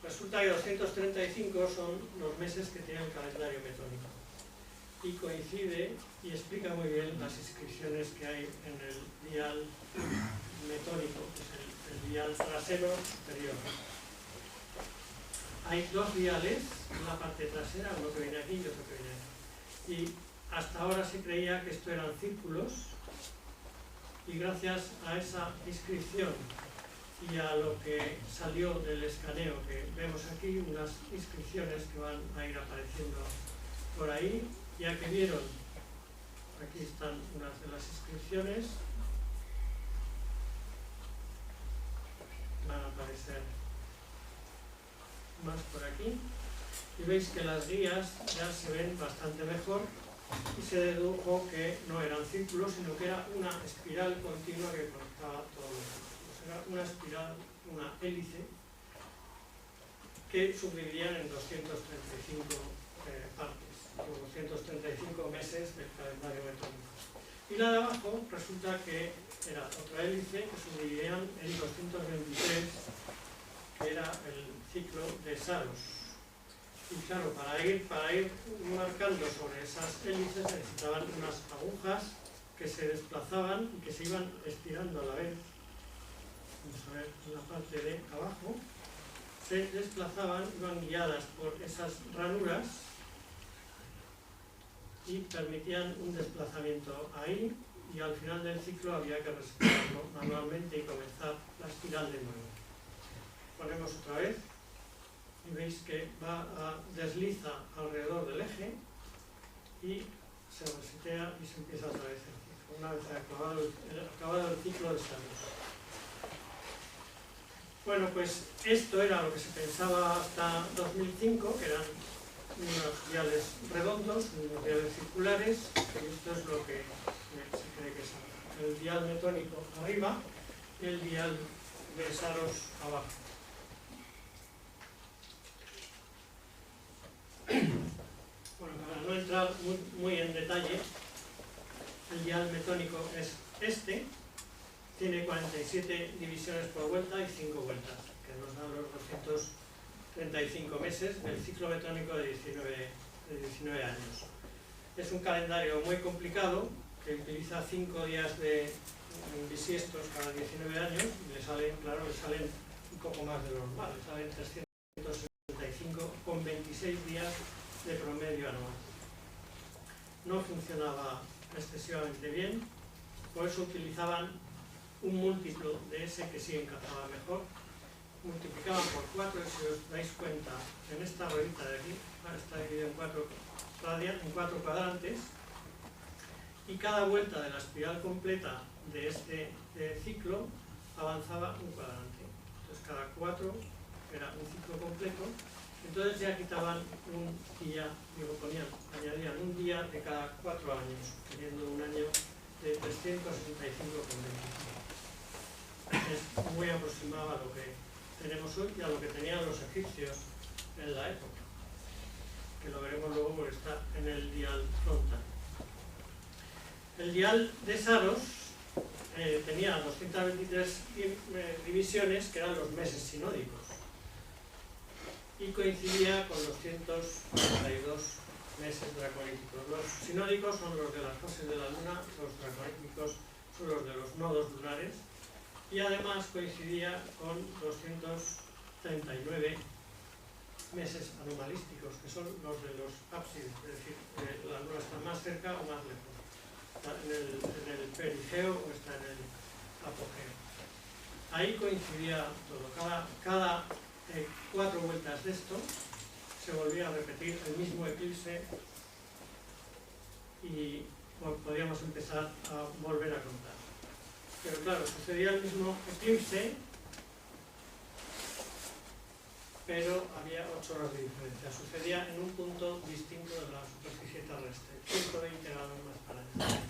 Resulta que 235 son los meses que tiene el calendario metónico. Y coincide y explica muy bien las inscripciones que hay en el dial metónico, que es el dial trasero superior. Hay dos diales, una parte trasera, uno que viene aquí y otro que viene aquí. Y hasta ahora se creía que esto eran círculos, y gracias a esa inscripción y a lo que salió del escaneo que vemos aquí, unas inscripciones que van a ir apareciendo por ahí, ya que vieron, aquí están unas de las inscripciones, van a aparecer más por aquí, y veis que las guías ya se ven bastante mejor, y se dedujo que no eran círculos, sino que era una espiral continua que conectaba todos los círculos. Era una espiral, una hélice, que subdividían en 235 partes, o 235 meses del calendario metónico. Y la de abajo resulta que era otra hélice que subdividían en 223, que era el ciclo de Saros. Y claro, para ir marcando sobre esas hélices necesitaban unas agujas que se desplazaban y que se iban estirando a la vez. Vamos a ver en la parte de abajo. Se desplazaban, iban guiadas por esas ranuras y permitían un desplazamiento ahí, y al final del ciclo había que resetarlo manualmente y comenzar la espiral de nuevo. Ponemos otra vez. Y veis que desliza alrededor del eje y se resetea y se empieza otra vez el ciclo, una vez acabado el ciclo de Saros. Bueno, pues esto era lo que se pensaba hasta 2005, que eran unos diales redondos, unos diales circulares, y esto es lo que se cree que es el dial metónico arriba y el dial de Saros abajo. Bueno, para no entrar muy en detalle, el dial metónico es este, tiene 47 divisiones por vuelta y 5 vueltas, que nos dan los 235 meses del ciclo metónico de 19 años. Es un calendario muy complicado, que utiliza 5 días de bisiestos cada 19 años, y le salen un poco más de lo normal, le salen 365 con 26 días de promedio anual. no funcionaba excesivamente bien, por eso utilizaban un múltiplo de ese que sí encajaba mejor. Multiplicaban por 4, y si os dais cuenta, en esta ruedita de aquí, está dividido en 4 cuadrantes, y cada vuelta de la espiral completa de este ciclo avanzaba un cuadrante. Entonces cada 4 era un ciclo completo, entonces ya quitaban un día, añadían un día de cada 4 años, teniendo un año de 365,25. Es muy aproximado a lo que tenemos hoy y a lo que tenían los egipcios en la época, que lo veremos luego porque está en el dial frontal. El dial de Saros tenía 223 divisiones, que eran los meses sinódicos, y coincidía con los 142 meses draconíticos. Los sinódicos son los de las fases de la luna, los draconíticos son los de los nodos lunares, y además coincidía con 239 meses anomalísticos, que son los de los ábsides, es decir, la luna está más cerca o más lejos, está en el perigeo o está en el apogeo. Ahí coincidía todo, cada 4 vueltas de esto se volvía a repetir el mismo eclipse y podíamos empezar a volver a contar. Pero claro, sucedía el mismo eclipse, pero había 8 horas de diferencia. Sucedía en un punto distinto de la superficie terrestre, 120 grados más para allá.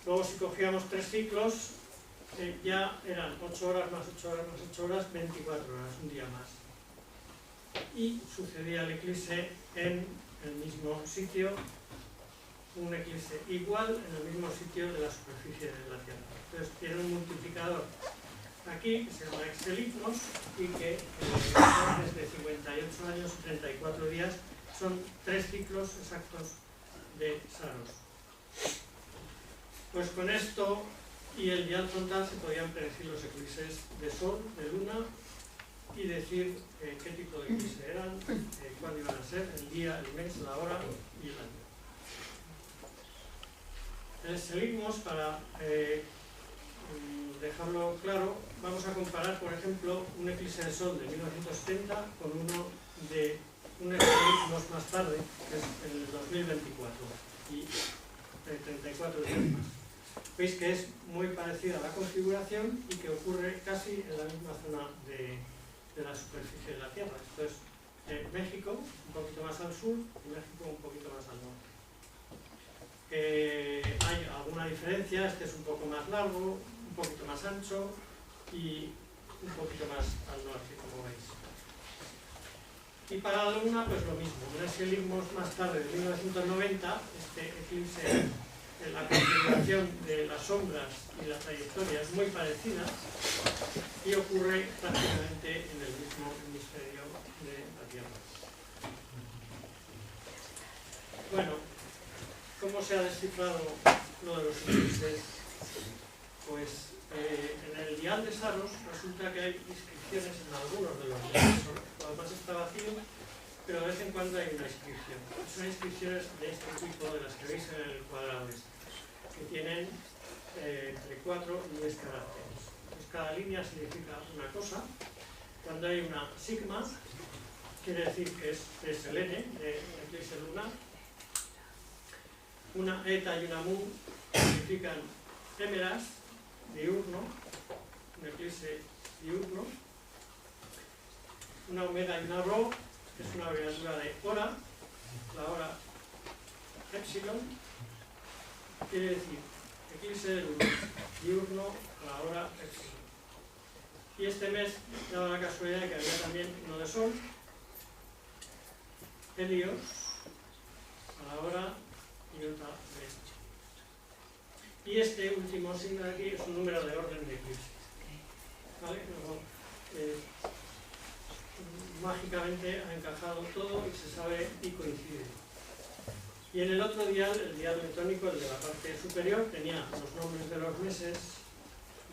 Luego, si cogíamos 3 ciclos, ya eran 8 horas más 8 horas más 8 horas, 24 horas, un día más. Y sucedía el eclipse en el mismo sitio, un eclipse igual en el mismo sitio de la superficie de la Tierra. Entonces tiene un multiplicador aquí que se llama excelitmos y que desde 58 años y 34 días son 3 ciclos exactos de Saros. Pues con esto y el dial frontal se podían predecir los eclipses de Sol, de Luna, y decir qué tipo de eclipse eran, cuándo iban a ser, el día, el mes, la hora y el año. El excelitmos, para dejarlo claro, vamos a comparar, por ejemplo, un eclipse de Sol de 1970 con uno de un excelitmos más tarde, que es el 2024, y 34 días más. Veis que es muy parecida a la configuración y que ocurre casi en la misma zona de la superficie de la Tierra. Esto es México, un poquito más al sur, y México un poquito más al norte. Hay alguna diferencia, este es un poco más largo, un poquito más ancho y un poquito más al norte, como veis. Y para la Luna, pues lo mismo. Un excelitmos más tarde, de 1990, este eclipse, la configuración de las sombras y la trayectoria es muy parecida y ocurre prácticamente en el mismo hemisferio de la Tierra. Bueno, ¿cómo se ha descifrado lo de los eclipses? Pues en el dial de Saros resulta que hay inscripciones en algunos de los diales. Lo demás está vacío, pero de vez en cuando hay una inscripción. Son inscripciones de este tipo, de las que veis en el cuadrado este, que tienen entre 4 y 10 caracteres. Pues cada línea significa una cosa. Cuando hay una sigma, quiere decir que es el N de eclipse lunar. Una eta y una mu significan émeras, diurno, un eclipse diurno. Una omega y una rho, que es una abreviatura de hora, la hora epsilon, quiere decir eclipse de luna, diurno a la hora epsilon. Y este mes daba la casualidad de que había también uno de sol, Helios, a la hora y otra de esto. Y este último signo de aquí es un número de orden de eclipse. ¿Vale? Luego, mágicamente ha encajado todo y se sabe y coincide. Y en el otro dial, el dial mectónico, el de la parte superior, tenía los nombres de los meses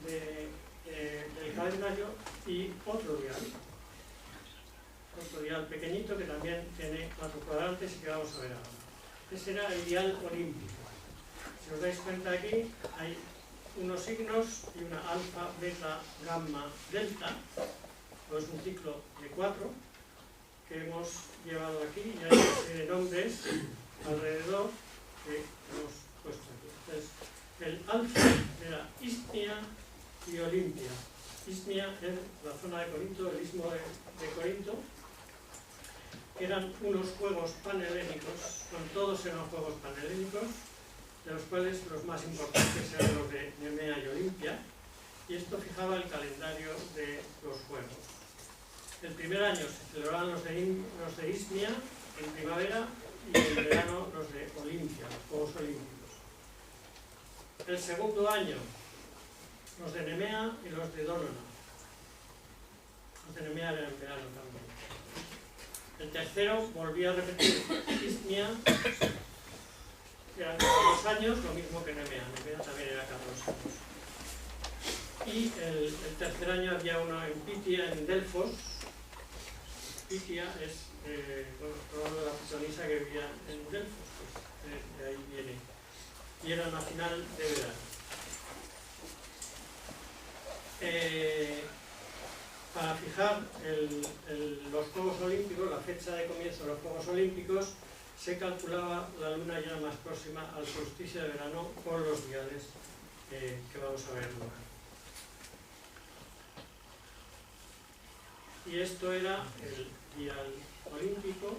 del calendario y otro dial pequeñito que también tiene 4 cuadrantes y que vamos a ver ahora. Ese era el dial olímpico. Si os dais cuenta aquí, hay unos signos y una alfa, beta, gamma, delta. Es un ciclo de 4 que hemos llevado aquí y hay una serie de nombres alrededor que hemos puesto aquí. Entonces, el alfa era Istmia y Olimpia. Istmia es la zona de Corinto, el istmo de Corinto. Eran unos juegos panhelénicos, todos eran juegos panhelénicos, de los cuales los más importantes eran los de Nemea y Olimpia, y esto fijaba el calendario de los juegos. El primer año se celebraban los de Istmia en primavera y en verano los de Olimpia, los Juegos Olímpicos. El segundo año los de Nemea y los de Dónona. Los de Nemea eran en verano también. El tercero volvía a repetir Istmia, eran cada 2 años, lo mismo que Nemea. Nemea también era cada 2 años. Y el tercer año había uno en Pitia, en Delfos. Pitia es la pitonisa que vivía en Delfos, pues de ahí viene. Y eran a final de verano. Para fijar los Juegos Olímpicos, la fecha de comienzo de los Juegos Olímpicos, se calculaba la luna ya más próxima al solsticio de verano con los diales que vamos a ver luego. Y esto era el dial olímpico.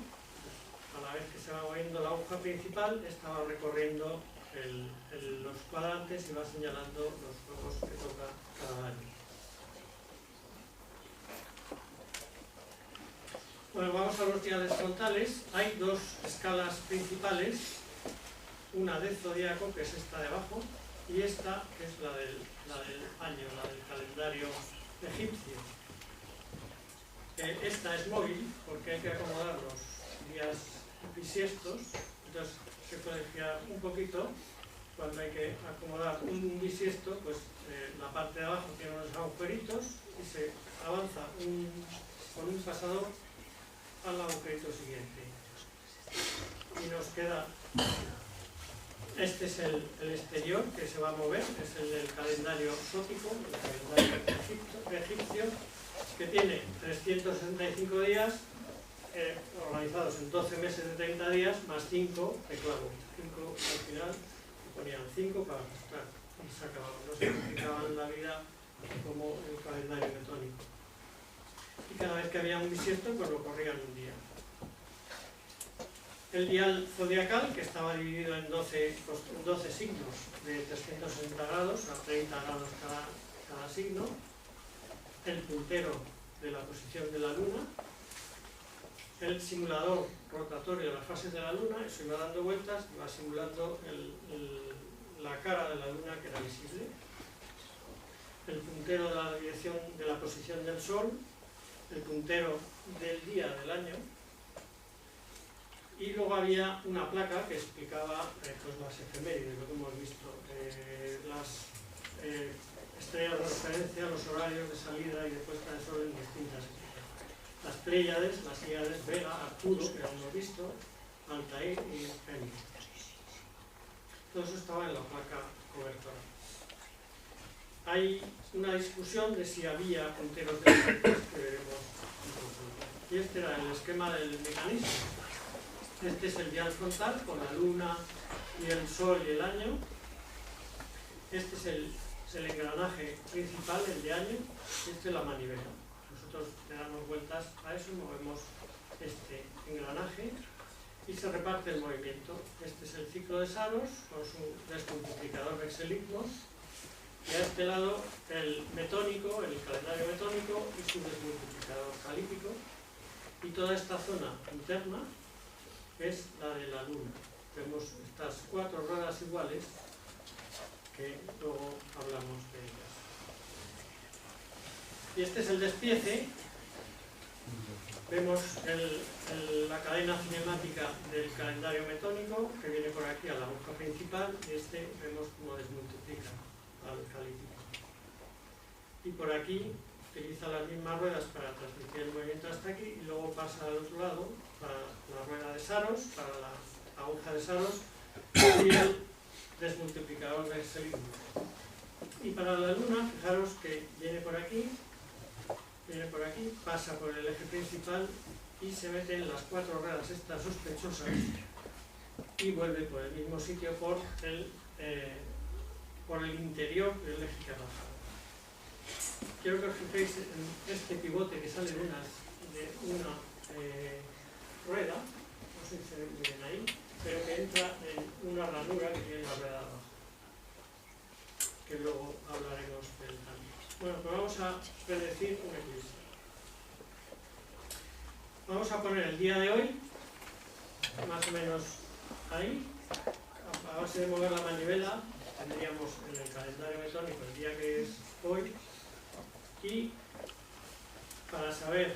A la vez que se va moviendo la aguja principal, estaba recorriendo los cuadrantes y va señalando los juegos que toca cada año. Bueno, vamos a los diales frontales. Hay 2 escalas principales, una del zodíaco, que es esta de abajo, y esta, que es la del año, la del calendario egipcio. Esta es móvil, porque hay que acomodar los días bisiestos, entonces se puede girar un poquito. Cuando hay que acomodar un bisiesto, pues la parte de abajo tiene unos agujeritos y se avanza con un pasador al agujerito siguiente. Y nos queda, este es el exterior que se va a mover, es el del calendario sótico, el calendario egipcio, que tiene 365 días organizados en 12 meses de 30 días, más 5 de clavo. 5 al final, ponían 5 para ajustar y se acababan. No se complicaban la vida como el calendario metónico. Y cada vez que había un bisiesto, pues lo corrían un día. El dial zodiacal, que estaba dividido en 12 signos de 360 grados, a 30 grados cada signo. El puntero de la posición de la luna. El simulador rotatorio de las fases de la luna, eso iba dando vueltas, iba simulando la cara de la luna que era visible. El puntero de la dirección de la posición del sol. El puntero del día del año. Y luego había una placa que explicaba pues las efemérides, lo que hemos visto, las estrellas de referencia, los horarios de salida y de puesta de sol en distintas épocas. Las Pléyades, las Híades, Vega, Arturo, que ya hemos visto, Altair y Fénix. Todo eso estaba en la placa cobertora. Hay una discusión de si había punteros diferentes que veremos en profundidad. Y este era el esquema del mecanismo. Este es el dial frontal con la luna y el sol y el año. Este es el engranaje principal, el de año, y este es la manivela. Nosotros le damos vueltas a eso, movemos este engranaje y se reparte el movimiento. Este es el ciclo de Saros con su desmultiplicador Vexeligmos, y a este lado el metónico, el calendario metónico y su desmultiplicador calípico, y toda esta zona interna es la de la luna. Vemos estas 4 ruedas iguales que luego hablamos de ellas. Y este es el despiece. Vemos la cadena cinemática del calendario metónico que viene por aquí a la aguja principal, y este vemos cómo desmultiplica al calípico. Y por aquí utiliza las mismas ruedas para transmitir el movimiento hasta aquí, y luego pasa al otro lado para la rueda de Saros, para la aguja de Saros y el desmultiplicador de Seligman. Y para la Luna, fijaros que viene por aquí, pasa por el eje principal y se mete en las 4 ruedas estas sospechosas y vuelve por el mismo sitio por el interior del eje que ha bajado. Quiero que os fijéis en este pivote que sale de una rueda, no sé si se ve muy bien ahí, pero que entra en una ranura que tiene la rueda de abajo, que luego hablaremos del cambio. Bueno, pues vamos a predecir un eclipse. Vamos a poner el día de hoy, más o menos ahí, a base de mover la manivela, tendríamos en el calendario metónico el día que es hoy, y para saber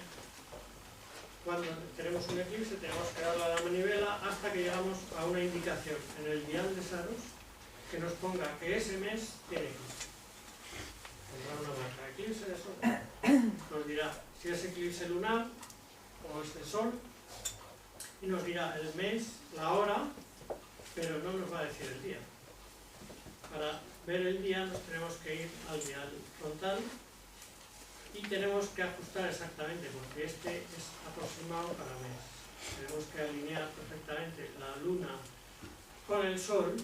cuando tenemos un eclipse tenemos que darle a la manivela hasta que llegamos a una indicación en el dial de Saros que nos ponga que ese mes tiene eclipse. Pondrá una marca, eclipse de sol. Nos dirá si es eclipse lunar o es de sol y nos dirá el mes, la hora, pero no nos va a decir el día. Para ver el día nos tenemos que ir al dial frontal y tenemos que ajustar exactamente, porque este es aproximado para mes. Tenemos que alinear perfectamente la luna con el sol,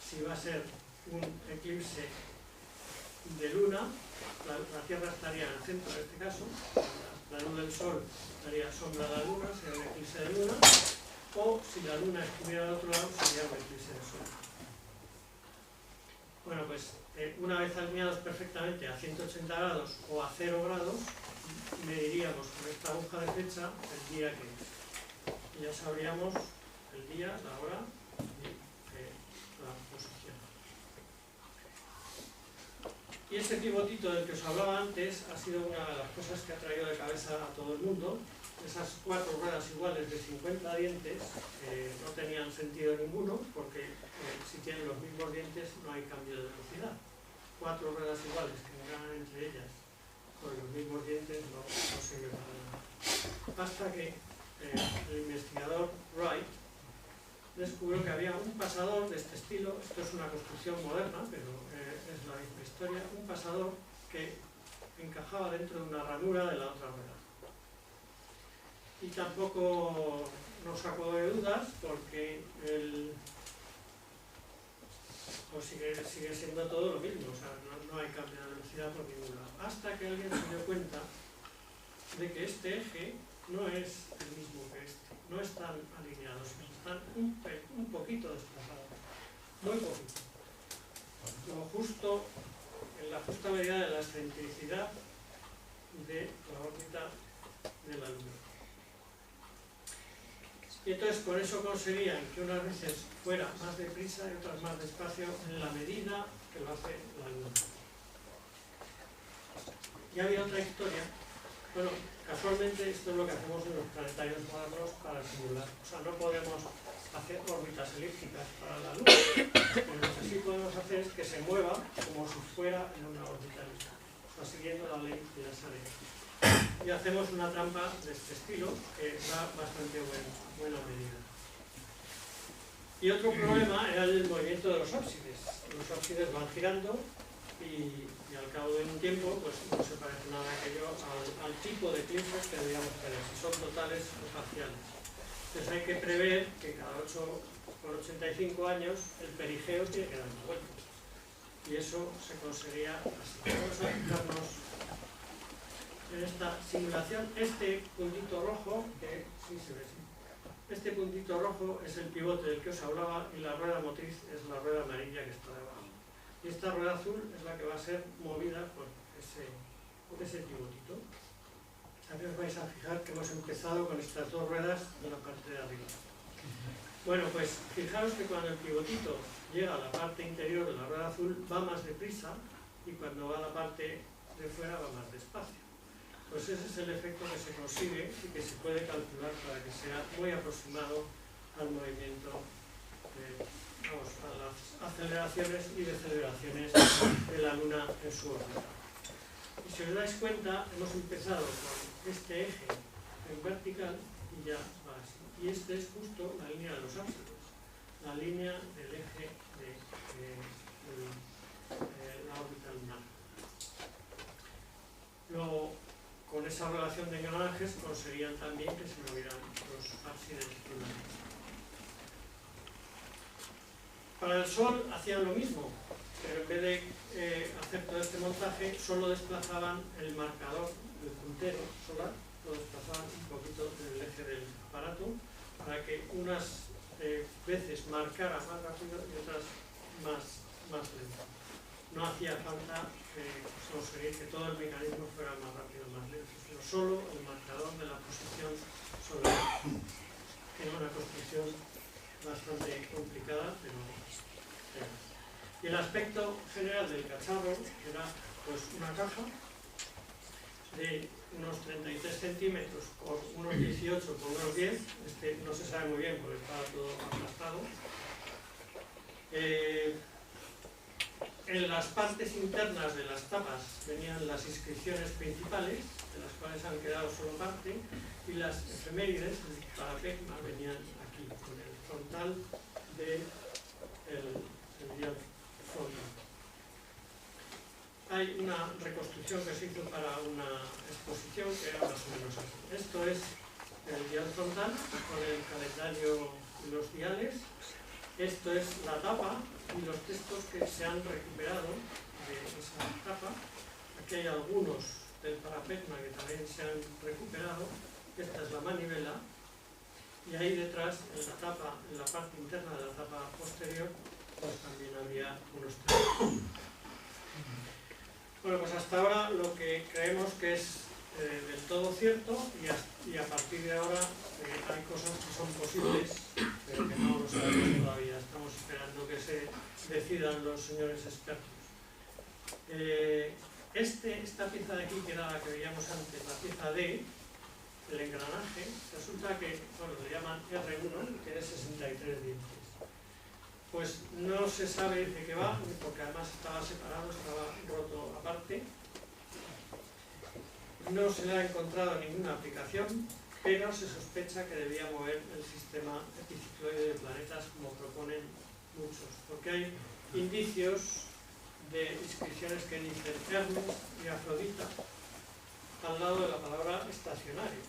si va a ser un eclipse de luna, la Tierra estaría en el centro en este caso, la luz del sol estaría sombra de la luna, sería un eclipse de luna, o si la luna estuviera al otro lado sería un eclipse de sol. Bueno, pues una vez alineados perfectamente a 180 grados o a 0 grados, mediríamos con esta aguja de fecha el día que es. Y ya sabríamos el día, la hora y la posición. Y este pivotito del que os hablaba antes ha sido una de las cosas que ha traído de cabeza a todo el mundo. Esas 4 ruedas iguales de 50 dientes no tenían sentido ninguno, porque si tienen los mismos dientes no hay cambio de velocidad. 4 ruedas iguales que ganan entre ellas con los mismos dientes no sirve para nada. Hasta que el investigador Wright descubrió que había un pasador de este estilo. Esto es una construcción moderna, pero es la misma historia. Un pasador que encajaba dentro de una ranura de la otra rueda. Y tampoco nos sacó de dudas porque pues sigue siendo todo lo mismo, o sea, no hay cambio de velocidad por ningún lado. Hasta que alguien se dio cuenta de que este eje no es el mismo que este, no están alineados, están un poquito desplazados, muy poquito. Lo justo, en la justa medida de la excentricidad de la órbita de la Luna. Y entonces con eso conseguían que unas veces fuera más deprisa y otras más despacio en la medida que lo hace la Luna. Y había otra historia. Bueno, casualmente esto es lo que hacemos en los planetarios modernos para simular. O sea, no podemos hacer órbitas elípticas para la Luna, pero lo que sí podemos hacer es que se mueva como si fuera en una órbita elíptica, o sea, siguiendo la ley de las áreas. Y hacemos una trampa de este estilo que da bastante buena medida. Y otro problema era el movimiento de los ópsides. Los ópsides van girando y al cabo de un tiempo pues no se parece nada aquello al tipo de eclipses que deberíamos tener, si son totales o parciales. Entonces hay que prever que cada 8 por 85 años el perigeo tiene que dar una vuelta. Y eso se conseguiría así. Vamos a fijarnos en esta simulación. Este puntito rojo, que sí se ve así, este puntito rojo es el pivote del que os hablaba y la rueda motriz es la rueda amarilla que está debajo. Y esta rueda azul es la que va a ser movida por ese pivotito. Aquí os vais a fijar que hemos empezado con estas 2 ruedas de la parte de arriba. Bueno, pues fijaros que cuando el pivotito llega a la parte interior de la rueda azul va más deprisa y cuando va a la parte de fuera va más despacio. Pues ese es el efecto que se consigue y que se puede calcular para que sea muy aproximado al movimiento, a las aceleraciones y deceleraciones de la Luna en su órbita. Y si os dais cuenta, hemos empezado con este eje en vertical y y ya va así. Y esta es justo la línea de los ábsides, la línea del eje de la órbita lunar. Luego, con esa relación de engranajes conseguían también que se movieran los ábsides lunares. Para el Sol hacían lo mismo, pero en vez de hacer todo este montaje, solo desplazaban el marcador del puntero solar, lo desplazaban un poquito en el eje del aparato, para que unas veces marcara más rápido y otras más lento. No hacía falta conseguir que todo el mecanismo fuera más rápido, más lento, sino solo el marcador de la posición solar. Era una construcción bastante complicada, pero y el aspecto general del cacharro era pues una caja de unos 33 centímetros por unos 18 por unos 10, no se sabe muy bien porque estaba todo aplastado. En las partes internas de las tapas venían las inscripciones principales, de las cuales han quedado solo parte, y las efemérides, el parapegma, venían aquí, con el frontal del frontal. Hay una reconstrucción que se hizo para una exposición que era más o menos así. Esto es el dial frontal con el calendario y los diales. Esto es la tapa y los textos que se han recuperado de esa tapa. Aquí hay algunos del parapegma que también se han recuperado. Esta es la manivela. Y ahí detrás, en la tapa, en la parte interna de la tapa posterior, pues también había unos textos. Bueno, pues hasta ahora lo que creemos que es del todo cierto y a partir de ahora hay cosas que son posibles, pero que no lo sabemos todavía. Estamos esperando que se decidan los señores expertos. Esta pieza de aquí, que era la que veíamos antes, la pieza D, el engranaje, resulta que, bueno, lo llaman R1 y tiene 63 dientes. Pues no se sabe de qué va, porque además estaba separado, estaba roto aparte. No se le ha encontrado ninguna aplicación, pero se sospecha que debía mover el sistema epicicloide de planetas, como proponen muchos, porque hay indicios de inscripciones que dicen Hermes y Afrodita al lado de la palabra estacionario.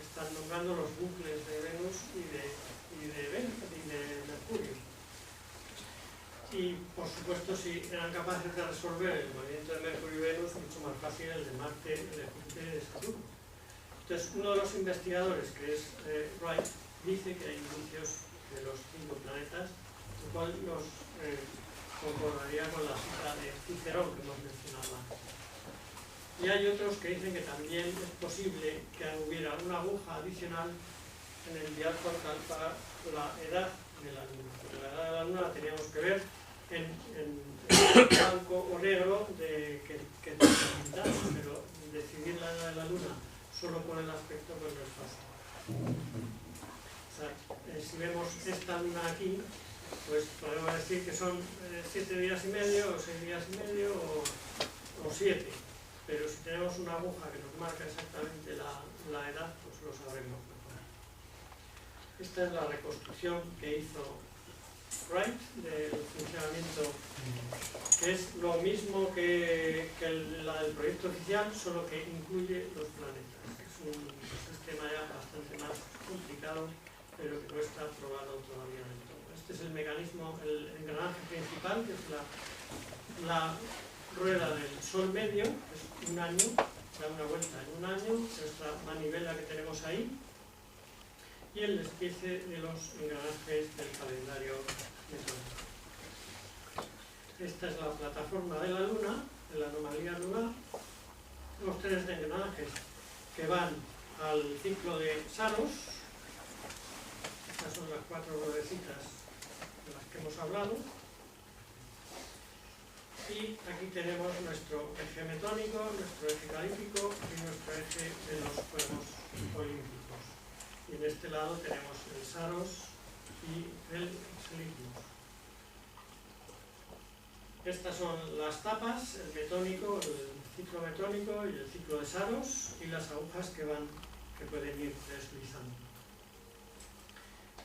Están nombrando los bucles de Venus y de Mercurio. Y por supuesto, si eran capaces de resolver el movimiento de Mercurio y Venus, mucho más fácil el de Marte, el de Júpiter y de Saturno. Entonces, uno de los investigadores, que es Wright, dice que hay indicios de los 5 planetas, lo cual nos concordaría con la cita de Cicerón que hemos mencionado antes. Y hay otros que dicen que también es posible que hubiera una aguja adicional en el dial frontal para la edad de la Luna. Porque la edad de la Luna la teníamos que ver en blanco o negro que pintamos, pero decidir la edad de la Luna solo por el aspecto pues no es fácil. O sea, si vemos esta Luna aquí, pues podemos decir que son 7 días y medio, o 6 días y medio, o 7. Pero si tenemos una aguja que nos marca exactamente la edad, pues lo sabremos mejor. Esta es la reconstrucción que hizo Wright del funcionamiento, que es lo mismo que la del proyecto oficial, solo que incluye los planetas. Es un sistema ya bastante más complicado, pero que no está probado todavía del todo. Este es el mecanismo, el engranaje principal, que es la rueda del Sol medio, es un año, da una vuelta en un año, nuestra manivela que tenemos ahí, y el despiece de los engranajes del calendario metódico. Esta es la plataforma de la Luna, de la anomalía lunar, los 3 engranajes que van al ciclo de Saros. Estas son las 4 ruedecitas de las que hemos hablado. Y aquí tenemos nuestro eje metónico, nuestro eje calífico y nuestro eje de los Juegos Olímpicos. Y en este lado tenemos el Saros y el Seleucus. Estas son las tapas, el metónico, el ciclo metónico y el ciclo de Saros, y las agujas que van que pueden ir deslizando.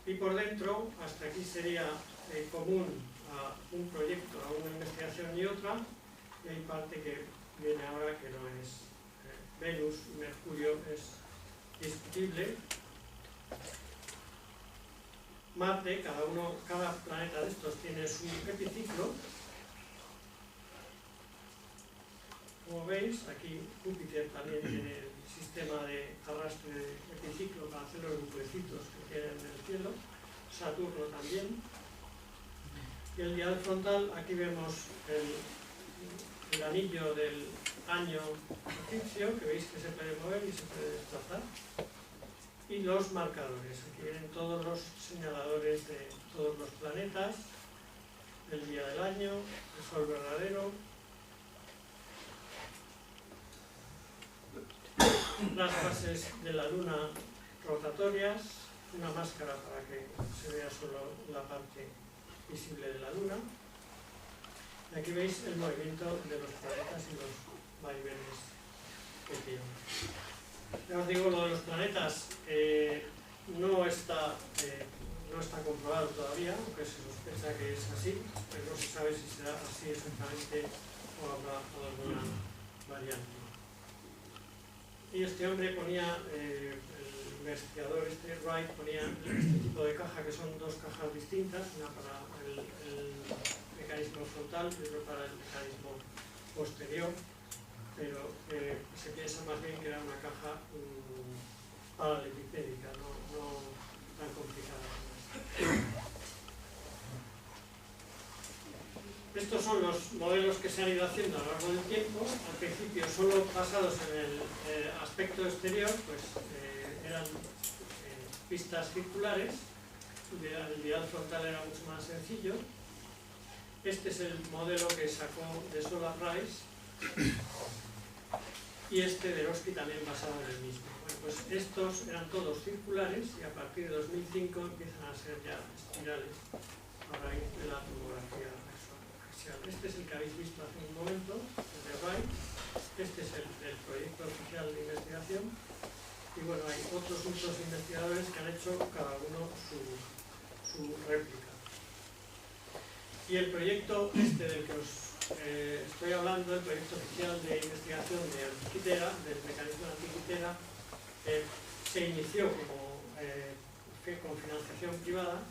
Y por dentro, hasta aquí sería común a un proyecto, a una investigación y otra, y hay parte que viene ahora que no es Venus y Mercurio, es discutible. Marte, cada planeta de estos tiene su epiciclo. Como veis, aquí Júpiter también tiene el sistema de arrastre de epiciclo para hacer los buclecitos que tienen en el cielo. Saturno también. Y el dial frontal, aquí vemos el anillo del año egipcio, que veis que se puede mover y se puede desplazar. Y los marcadores, aquí vienen todos los señaladores de todos los planetas, el día del año, el sol verdadero, las fases de la luna rotatorias, una máscara para que se vea solo la parte visible de la luna. Y aquí veis el movimiento de los planetas y los vaivenes que tienen. Ya os digo, lo de los planetas no está comprobado todavía, aunque se sospecha que es así, pero no se sabe si será así exactamente o habrá alguna variante. Y este hombre ponía, el investigador Wright ponía este tipo de caja, que son dos cajas distintas, una para el mecanismo frontal y otra para el mecanismo posterior, pero se piensa más bien que era una caja paralelepípedica, no tan complicada. Estos son los modelos que se han ido haciendo a lo largo del tiempo. Al principio, solo basados en el aspecto exterior, pues eran pistas circulares. El dial frontal era mucho más sencillo. Este es el modelo que sacó de Solar Rise y este de Roski también basado en el mismo. Bueno, pues estos eran todos circulares y a partir de 2005 empiezan a ser ya espirales a raíz de la tomografía axial. Este es el que habéis visto hace un momento, el de Wright. Este es el proyecto oficial de investigación. Y bueno, hay otros muchos investigadores que han hecho cada uno su réplica. Y el proyecto este del que os estoy hablando, el proyecto oficial de investigación de Antikythera, del mecanismo de Antikythera, se inició con financiación privada,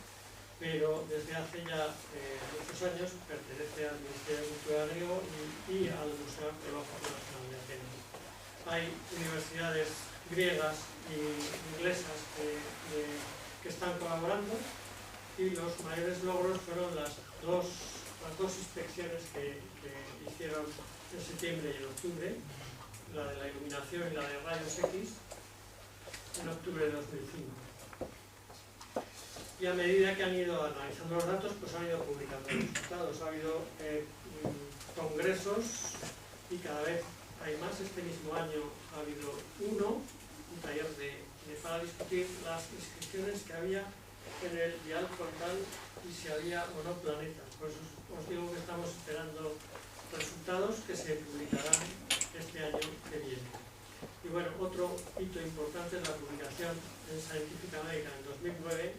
pero desde hace ya muchos años pertenece al Ministerio de Cultura griego y al Museo Arqueológico Nacional de Atenas. Hay universidades griegas y inglesas que están colaborando, y los mayores logros fueron las dos inspecciones que hicieron en septiembre y en octubre, la de la iluminación y la de rayos X, en octubre de 2005. Y a medida que han ido analizando los datos, pues han ido publicando los resultados. Ha habido congresos y cada vez hay más. Este mismo año ha habido un taller para discutir las inscripciones que había en el dial frontal y si había o no planetas. Por eso os digo que estamos esperando resultados que se publicarán este año que viene. Y bueno, otro hito importante es la publicación en Scientific American en 2009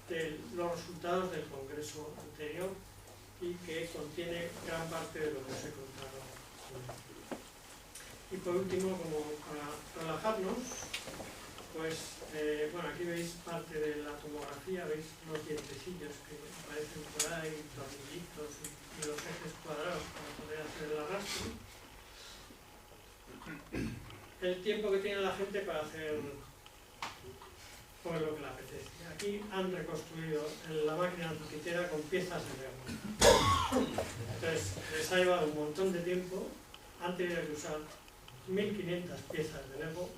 de los resultados del congreso anterior y que contiene gran parte de lo que os he contado. Y por último, como para relajarnos, pues bueno, aquí veis parte de la tomografía, veis los dientecillos que aparecen por ahí, tornillitos y los ejes cuadrados para poder hacer el arrastre. El tiempo que tiene la gente para hacer pues lo que le apetece. Aquí han reconstruido la máquina antikythera con piezas de Lego. Entonces les ha llevado un montón de tiempo, han tenido que usar 1500 piezas de Lego,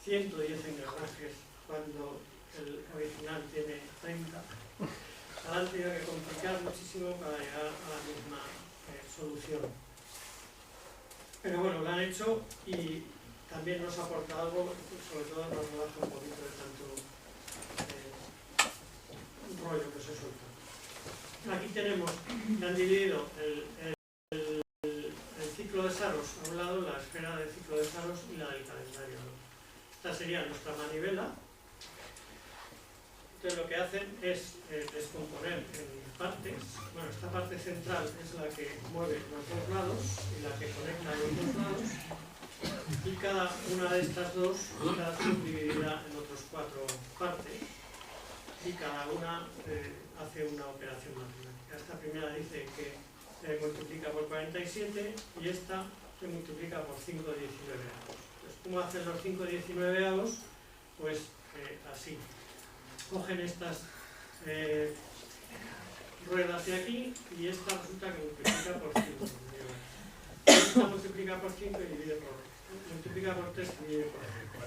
110 engranajes cuando el original tiene 30. Han tenido que complicar muchísimo para llegar a la misma solución. Pero bueno, lo han hecho y también nos aporta algo, sobre todo nos relaja un poquito de tanto rollo que se suelta. Aquí tenemos, que han dividido el ciclo de Saros a un lado, la esfera del ciclo de Saros y la del calendario, ¿no? Esta sería nuestra manivela. Entonces lo que hacen es descomponer en partes. Bueno, esta parte central es la que mueve los dos lados y la que conecta los dos lados. Y cada una de estas dos está subdividida en otras 4 partes. Y cada una hace una operación matemática. Esta primera dice que se multiplica por 47 y esta se multiplica por 5 19avos. Entonces, ¿cómo hacen los 5 19avos? Pues así. Cogen estas ruedas de aquí y esta resulta que multiplica por 5. Esta multiplica por 5 y divide por 3 y divide por 5.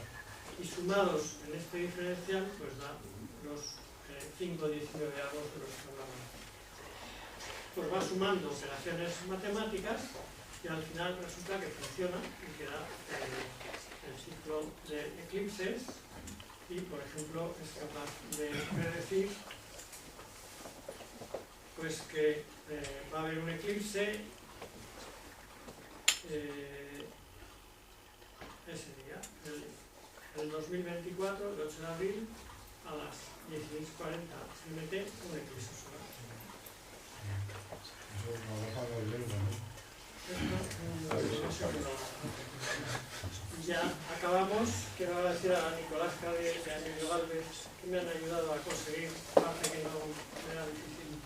Y sumados en este diferencial, pues da los 5 19avos de los que hablamos. Pues va sumando operaciones matemáticas y al final resulta que funciona y que da el ciclo de eclipses. Y, por ejemplo, es capaz de predecir pues que va a haber un eclipse ese día, el 2024, el 8 de abril, a las 16:40 GMT, un eclipse solar. Eso no baja del lengua, ¿no? Y ya acabamos. Quiero agradecer a Nicolás Cádiz y a Emilio Gálvez que me han ayudado a conseguir parte que no era difícil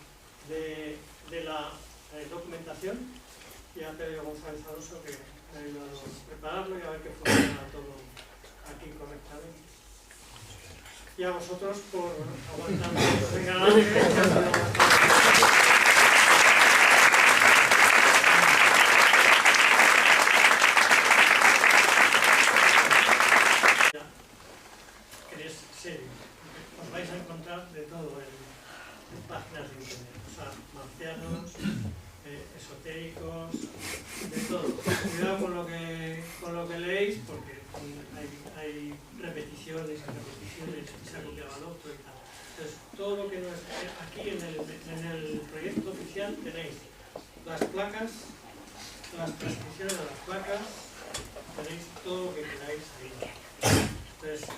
de la documentación, y a Pedro González Alonso que me ha ayudado a prepararlo y a ver que funciona todo aquí correctamente. Y a vosotros por aguantarme. Os vais a encontrar de todo en páginas de internet, o sea, marcianos, esotéricos, de todo. Cuidado con lo que leéis, porque hay repeticiones y repeticiones, y se ha copiado al otro y tal. Entonces, todo lo que no es aquí en el proyecto oficial tenéis las placas, las transcripciones de las placas, tenéis todo lo que queráis ahí. Entonces,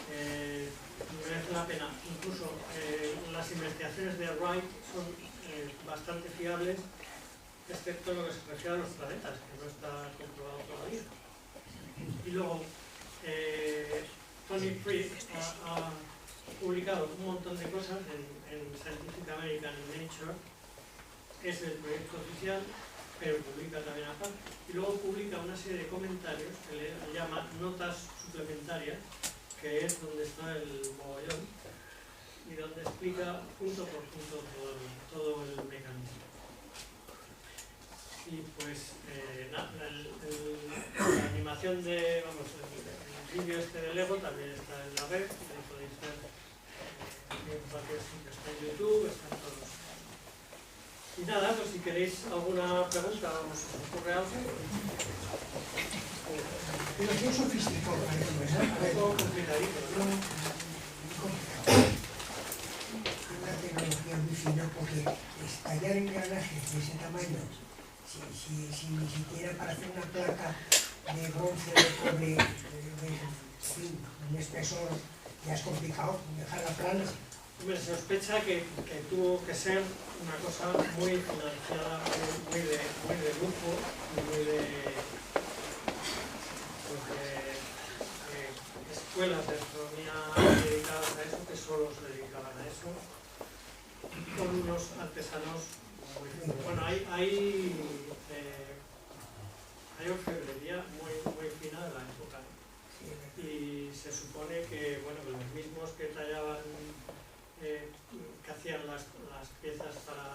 merece la pena. Incluso las investigaciones de Wright son bastante fiables, excepto lo que se refiere a los planetas, que no está comprobado todavía. Y luego, Tony Fried ha publicado un montón de cosas en Scientific American y Nature. Es el proyecto oficial, pero publica también aparte. Y luego publica una serie de comentarios que le llama notas suplementarias, que es donde está el mogollón y donde explica punto por punto todo el mecanismo. Y pues la animación de, vamos, el vídeo este de Lego también está en la web, lo podéis ver en cualquier sitio, está en YouTube, está en todos. Y nada, pues si queréis alguna pregunta, vamos, ¿os ocurre algo? Pero es sofisticado, Un poco complicadito, ¿no? Una tecnología muy fina, porque estallar engranajes de ese tamaño, si ni siquiera para hacer una placa de bronce, de cobre, un espesor, ya es complicado, dejarla plana. Hombre, se sospecha que tuvo que ser una cosa muy financiada, muy de lujo, muy de escuelas de astronomía dedicadas a eso, que solo se dedicaban a eso, con unos artesanos muy finos. Bueno, hay orfebrería muy fina de la época, y se supone que, bueno, que los mismos que tallaban, que hacían las piezas para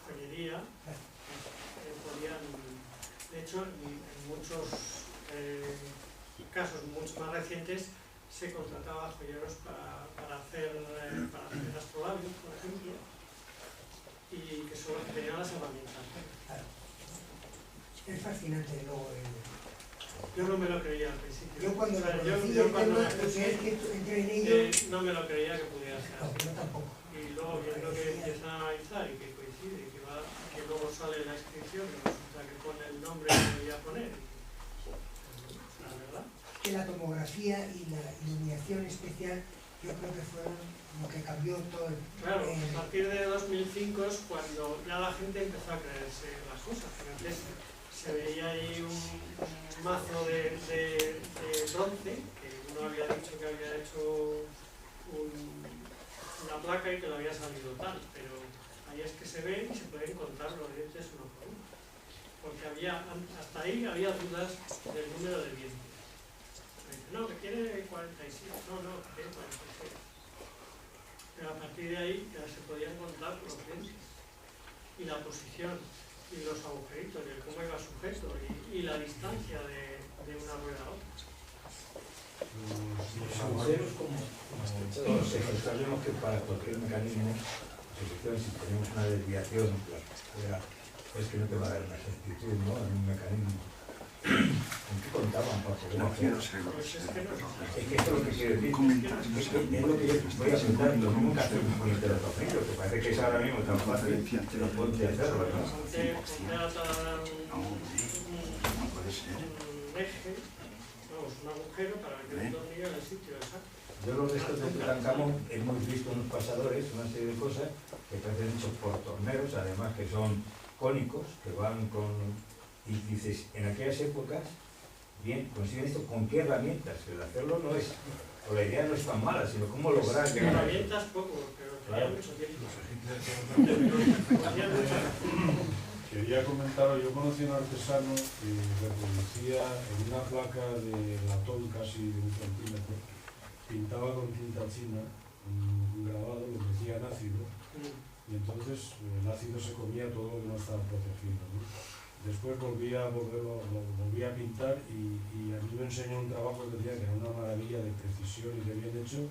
joyería, podían, de hecho, en muchos casos mucho más recientes, se contrataba a joyeros para hacer astrolabios, por ejemplo, y que solo tenían las herramientas. Claro. Es fascinante luego. Yo no me lo creía al principio. Yo cuando cuando lo que es que entré en ello, no me lo creía que pudiera ser no, así. yo tampoco. Y luego viendo que empiezan a analizar y que coincide, y que luego sale la inscripción y resulta que pone el nombre que debía poner. La verdad. Que que la tomografía y la iluminación especial yo creo que fueron lo que cambió todo el... Claro, a partir de 2005 es cuando ya la gente empezó a creerse las cosas, porque antes se veía ahí un mazo de bronce, que uno había dicho que había hecho una placa y que le había salido tal, pero ahí es que se ve y se pueden contar los dientes uno por uno, porque hasta ahí había dudas del número de dientes. No, que tiene 46, no, que tiene 46. Pero a partir de ahí ya se podían contar los dientes y la posición y los agujeritos y el cómo iba sujeto y la distancia de una rueda a otra. Los agujeros, como todos sabemos que para cualquier mecanismo, si tenemos una desviación, es que no te va a dar una exactitud, ¿no? En un mecanismo. ¿Con qué contaban para poder hacer? Pues es que no sé. Es que esto es lo que quiero decir. Es lo que yo voy a apuntar, lo mismo que hacer un interoperativo, que parece que es ahora mismo tan fácil, pero ponte a hacerlo, ¿no? Ponte a talar un eje, vamos, un agujero para que el tornillo en el sitio exacto. Yo los restos de Tutankamón hemos visto unos pasadores, una serie de cosas que parecen hechos por torneros, además que son cónicos, que van con... Y dices, en aquellas épocas, bien, consiguen esto, ¿con qué herramientas? El hacerlo no es, o la idea no es tan mala, sino cómo lograr que llegar a herramientas poco, pero tenía mucho tiempo. Quería comentaros, yo conocí a un artesano que reproducía en una placa de latón casi de 1 centímetro, pintaba con tinta china un grabado, lo metía en ácido, y entonces el ácido se comía todo lo que no estaba protegido, ¿no? Después volví a pintar y a mí me enseñó un trabajo que decía que era una maravilla de precisión y de bien hecho,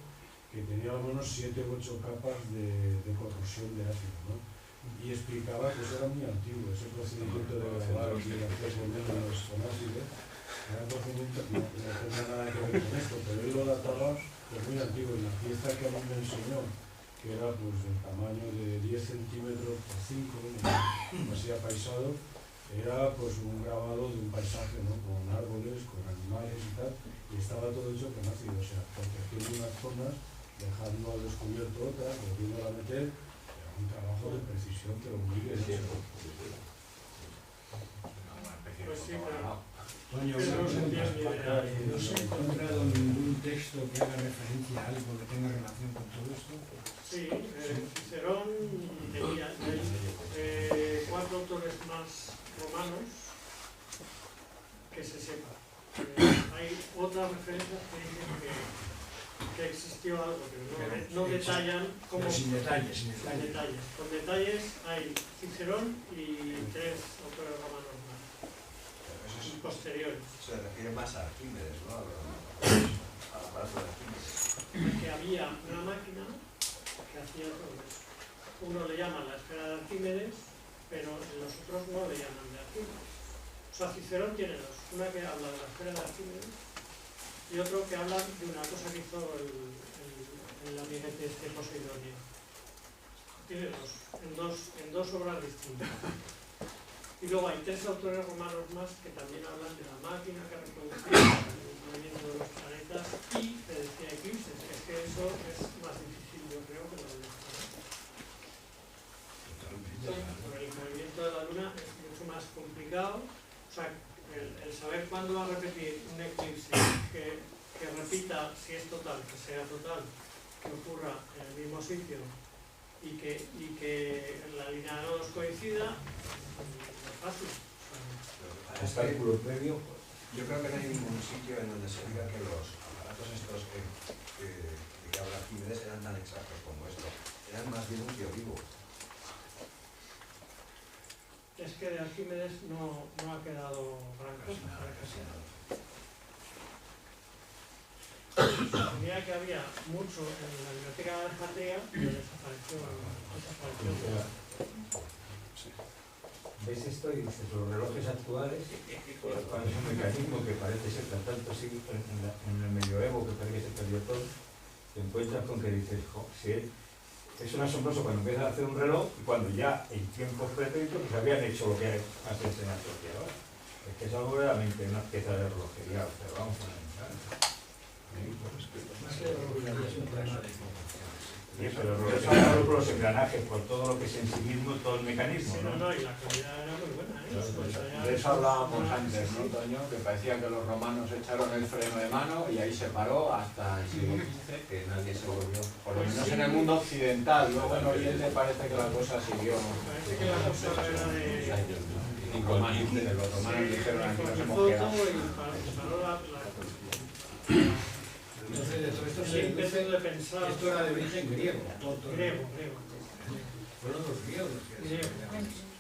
que tenía al menos 7 u 8 capas de corrosión de ácido, ¿no? Y explicaba que eso era muy antiguo, ese procedimiento de grabar y hacer ponerlos con ácido, era un procedimiento que no tenía nada que ver con esto, pero él lo databa pues muy antiguo, y la pieza que a mí me enseñó, que era pues del tamaño de 10 centímetros por 5, así apaisado, era pues un grabado de un paisaje, ¿no? Con árboles, con animales y tal, y estaba todo hecho con ácido, o sea, protegiendo unas zonas, dejando al descubierto otras, volviendo a meter, era un trabajo de precisión, pero muy bien hecho. Pues sí, claro. Toño, no se ha encontrado ningún texto que haga referencia a algo que tenga relación con todo esto. Sí, Cicerón tenía 4 autores más romanos que se sepa. Hay otras referencias que dicen que existió algo, pero no detallan cómo... Pero sin detalles, Con detalles hay Cicerón y 3 autores romanos más. Eso Y posteriores. se refiere más a Arquímedes, ¿no? Al aparato de Arquímedes. Que había una máquina que hacía todo eso. Uno le llaman la esfera de Arquímedes, pero los otros no le llaman de Arquímedes. O sea, Cicerón tiene dos. Una que habla de la esfera de Arquímedes y otro que habla de una cosa que hizo el amiguete este Poseidonio. Tiene dos, en dos obras distintas. Y luego hay 3 autores romanos más que también hablan de la máquina que reproducía el movimiento de los planetas y predecía eclipses. Es que eso es más difícil, yo creo, que lo de los planetas. Porque el movimiento de la Luna es mucho más complicado. O sea, el saber cuándo va a repetir un eclipse que repita, si es total, que sea total, que ocurra en el mismo sitio y que la línea no nos coincida, no es fácil. El cálculo previo, yo creo que no hay ningún sitio en donde se diga que los aparatos estos que habla Arquímedes eran tan exactos como esto. Eran más bien un tío vivo. Es que de Arquímedes no ha quedado gran cosa. Sabía que había mucho en la biblioteca de Alejandría, pero desapareció. ¿Ves esto? Y dices, los relojes actuales, cuando es un mecanismo que parece ser tanto siglo en el medioevo, que parece que se perdió todo, te encuentras con que dices, si es un asombroso cuando empiezas a hacer un reloj y cuando ya en tiempos pretéritos pues habían hecho lo que has enseñado aquí ahora. Es que es algo realmente una pieza de relojería, pero vamos a analizar. Más que relojería es un problema de proporciones. Sí, pero revisando por los engranajes, por todo lo que es sensibilismo, todo el mecanismo, Sí, ¿no? no, y la calidad era muy buena, ¿eh? De eso hablábamos antes, ¿no, Toño? Que parecía que los romanos echaron el freno de mano y ahí se paró hasta el siglo XV, que nadie se volvió. Por lo menos en el mundo occidental, luego en Oriente parece que la cosa siguió. Parece que la cosa era de... Y romanos, los romanos dijeron aquí nos hemos quedado. Entonces, de todo esto El se ímpetu deduce, de pensar... esto era de origen griego. Todo. Griego. Fueron los griegos los que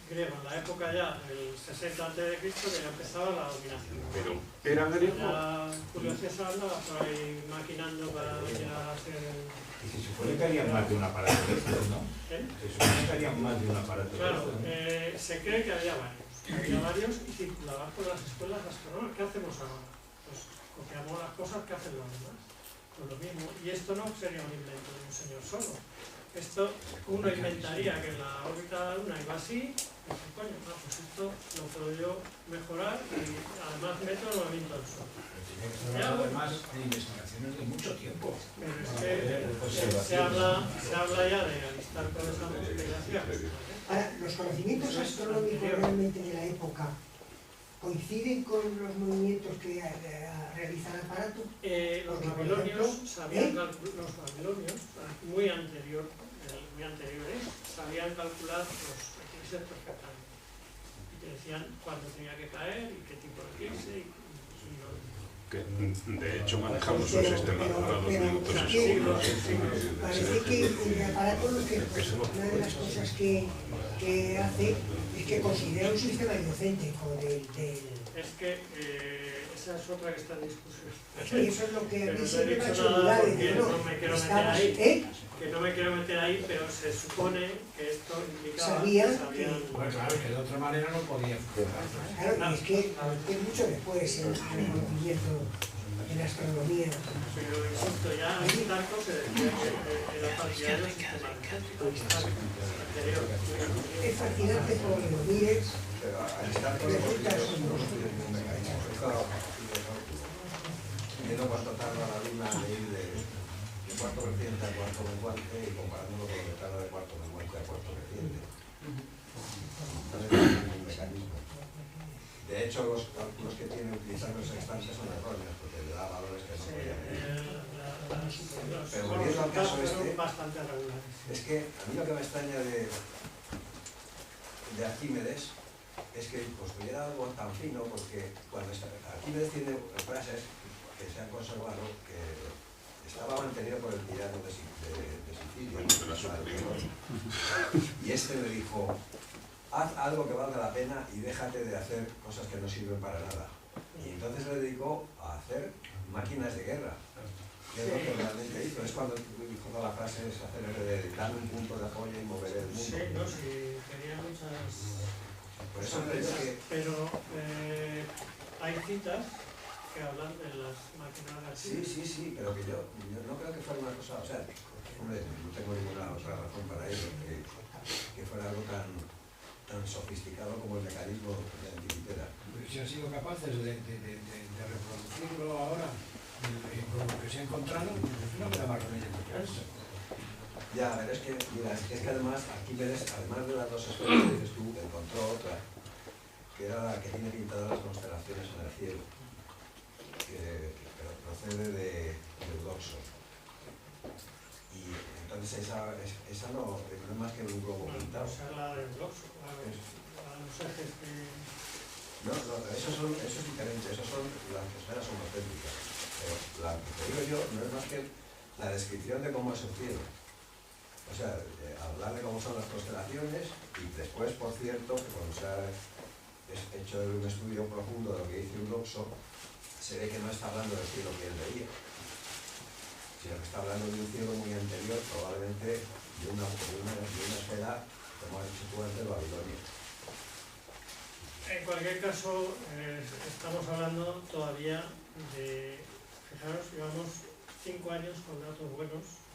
Griego, en la época ya, el 60 a.C., que ya empezaba la dominación. Pero era griego. Ya Julio César andaba por ahí maquinando para ya hacer... Y se supone que harían más de un aparato de estos, ¿no? ¿Eh? Se supone que harían más de un aparato de Claro, estos, ¿no? se cree que había varios. Había varios y circulaban por las escuelas astronómicas. ¿Qué hacemos ahora? Pues copiamos las cosas que hacen los demás. Pues lo mismo. Y esto no sería un invento de un señor solo. Esto uno inventaría que en la órbita de la Luna iba así, y dice, coño, no, pues esto lo puedo yo mejorar y además meto el movimiento del Sol. además de investigaciones de mucho tiempo. Pero es que se habla ya de Aristarco de Samos que ya hacía. Ahora, los conocimientos astronómicos realmente de la época coinciden con los movimientos que realiza el aparato. Los babilonios sabían los babilonios, muy anteriores, sabían calcular los eclipses perfectamente. Y te decían cuándo tenía que caer y qué tipo de eclipse. Que de hecho manejamos un sistema para 2 minutos y siglos. Parece que el aparato lo que, pues, una de las cosas que hace es que considera un sistema heliocéntrico del... Es que esa es otra que está en discusión. Y eso es lo que a Pero mí no he siempre me ha dicho hecho nada dudar, porque digo, no me quiero meter estamos, ahí. Que no me quiero meter ahí, pero se supone que esto implicaba Sabían que sabían... Bueno, claro, que de otra manera no podía funcionar. Claro, y es que mucho después en el conocimiento en la astronomía. Pero insisto, ya Aristarco se decía que era partidario del sistema anterior. Es fascinante porque lo mires. Pero Aristarco no Resulta construyó un mecanismo. Viendo cuánto tarda la Luna de ir de cuarto creciente a cuarto menguante y comparándolo con lo que tarda de cuarto menguante a cuarto creciente. No es un mecanismo. De hecho, los cálculos que tiene utilizando esa instancia son erróneos porque le da valores que no podían ir. Pero volviendo al caso este, bastante regulares. es que a mí lo que me extraña de Arquímedes es que construyera algo tan fino, porque cuando Arquímedes tiene frases que se han conservado que estaba mantenido por el tirano de Sicilia, y este le dijo: haz algo que valga la pena y déjate de hacer cosas que no sirven para nada. Y entonces le dedicó a hacer máquinas de guerra, que es lo que realmente hizo. Es cuando dijo toda la frase esa célebre de darme un punto de apoyo y mover el mundo. Sí, no, sí, tenía muchas... Por eso creo que... Pero hay citas que hablan de las máquinas de Sí, pero que yo no creo que fuera una cosa, o sea, hombre, no tengo ninguna otra razón para ello, que fuera algo tan sofisticado como el mecanismo de Antiquitera. Si han sido capaces de reproducirlo ahora con lo que se ha encontrado, no me da más remedio que creerse. Ya, pero es que, mira, es que además Arquímedes, además de las dos esferas que dices tú, encontró otra, que era la que tiene pintadas las constelaciones en el cielo, que procede de Eudoxo. Y entonces esa no es más que un globo pintado. O sea, la de Eudoxo, claro, los ejes que... No, eso es diferente, eso son las esferas son auténticas. Pero la que te digo yo no es más que la descripción de cómo es el cielo. O sea, hablar de cómo son las constelaciones y después, por cierto, que cuando se ha hecho un estudio profundo de lo que dice Eudoxo, se ve que no está hablando del cielo que él veía, sino que está hablando de un cielo muy anterior, probablemente de una esfera, como has dicho tú antes, Babilonia. En cualquier caso, estamos hablando todavía de, fijaros, llevamos 5 años con datos buenos,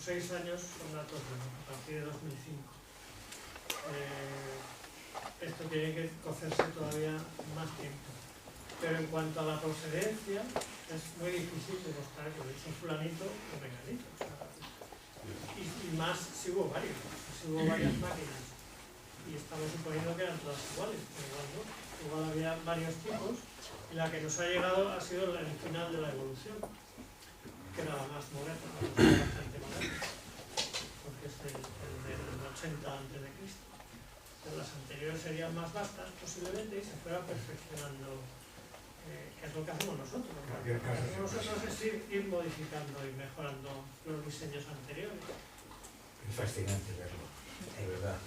6 años con datos buenos, a partir de 2005. esto tiene que cocerse todavía más tiempo. Pero en cuanto a la procedencia, es muy difícil demostrar que lo hizo fulanito o menganito. O sea, y más si hubo varios, si hubo varias máquinas. Y estamos suponiendo que eran todas iguales, pero igual no. Igual había varios tipos y la que nos ha llegado ha sido el final de la evolución, que era la más moderna, bastante moderna, porque es el del 80 a.C. Pero las anteriores serían más vastas posiblemente y se fuera perfeccionando, que es lo que hacemos nosotros. Lo que hacemos nosotros es ir modificando y mejorando los diseños anteriores. Es fascinante verlo, de verdad.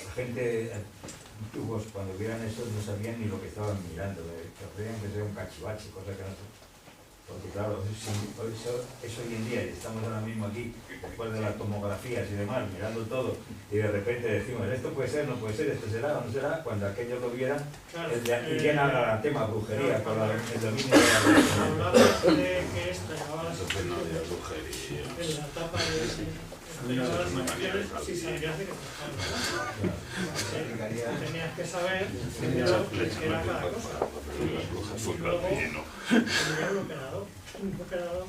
La gente antiguos cuando vieran eso no sabían ni lo que estaban mirando, que creían que era un cachivache, cosa que no sé. Porque claro, eso hoy en día, y estamos ahora mismo aquí, después de las tomografías y demás, mirando todo, y de repente decimos, esto puede ser, no puede ser, esto será o no será, cuando aquellos lo vieran, Claro, y llenan al tema brujería, claro, con el dominio de la brujería. hablabas de que esta llevaba las Entonces no había brujería. en la etapa de si sabías de qué trabajaba, tenías que saber primero qué era cada cosa y luego tener un operador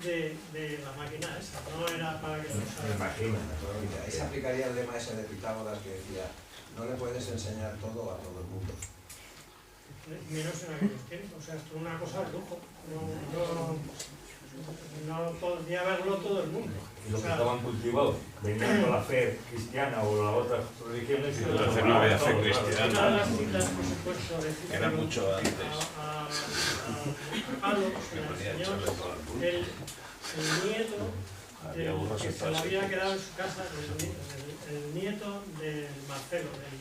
de la máquina esa, no era para que lo Me imagino. Ahí se aplicaría el lema ese de Pitágoras que decía, no le puedes enseñar todo a todo el mundo. menos en aquellos tiempos, o sea, esto es una cosa de lujo, no podía verlo todo el mundo. Y los que estaban cultivados, venían con la fe cristiana o las otras religiones. Entonces no había fe Una de cristiana. las citas, por supuesto, de Era mucho antes. a Pablo se le enseñó el nieto Había burros que en se le fase. había quedado en su casa, el nieto del Marcelo, del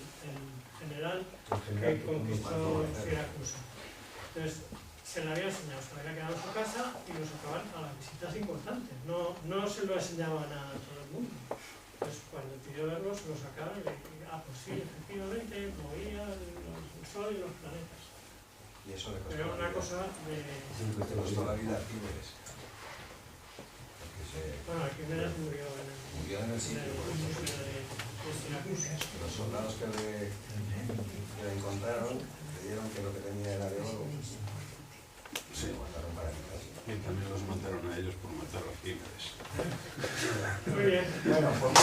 general que conquistó Siracusa. Entonces, se le había enseñado, se le había quedado en su casa y lo sacaban a las visitas importantes, no se lo enseñaban a todo el mundo. Entonces, cuando pidió verlo, se lo sacaban y le dijeron, pues sí, efectivamente, movía el sol y los planetas. Y eso le costó Pero la una vida. cosa de... Le costó la vida a Arquímedes. Porque Bueno, Arquímedes murió murió en el sitio. de Siracusa. Los soldados que le encontraron le dieron que lo que tenía era de oro. Sí. Lo mataron para quitarse. Y también los mataron a ellos por matar a Arquímedes. Muy bien. Bueno, pues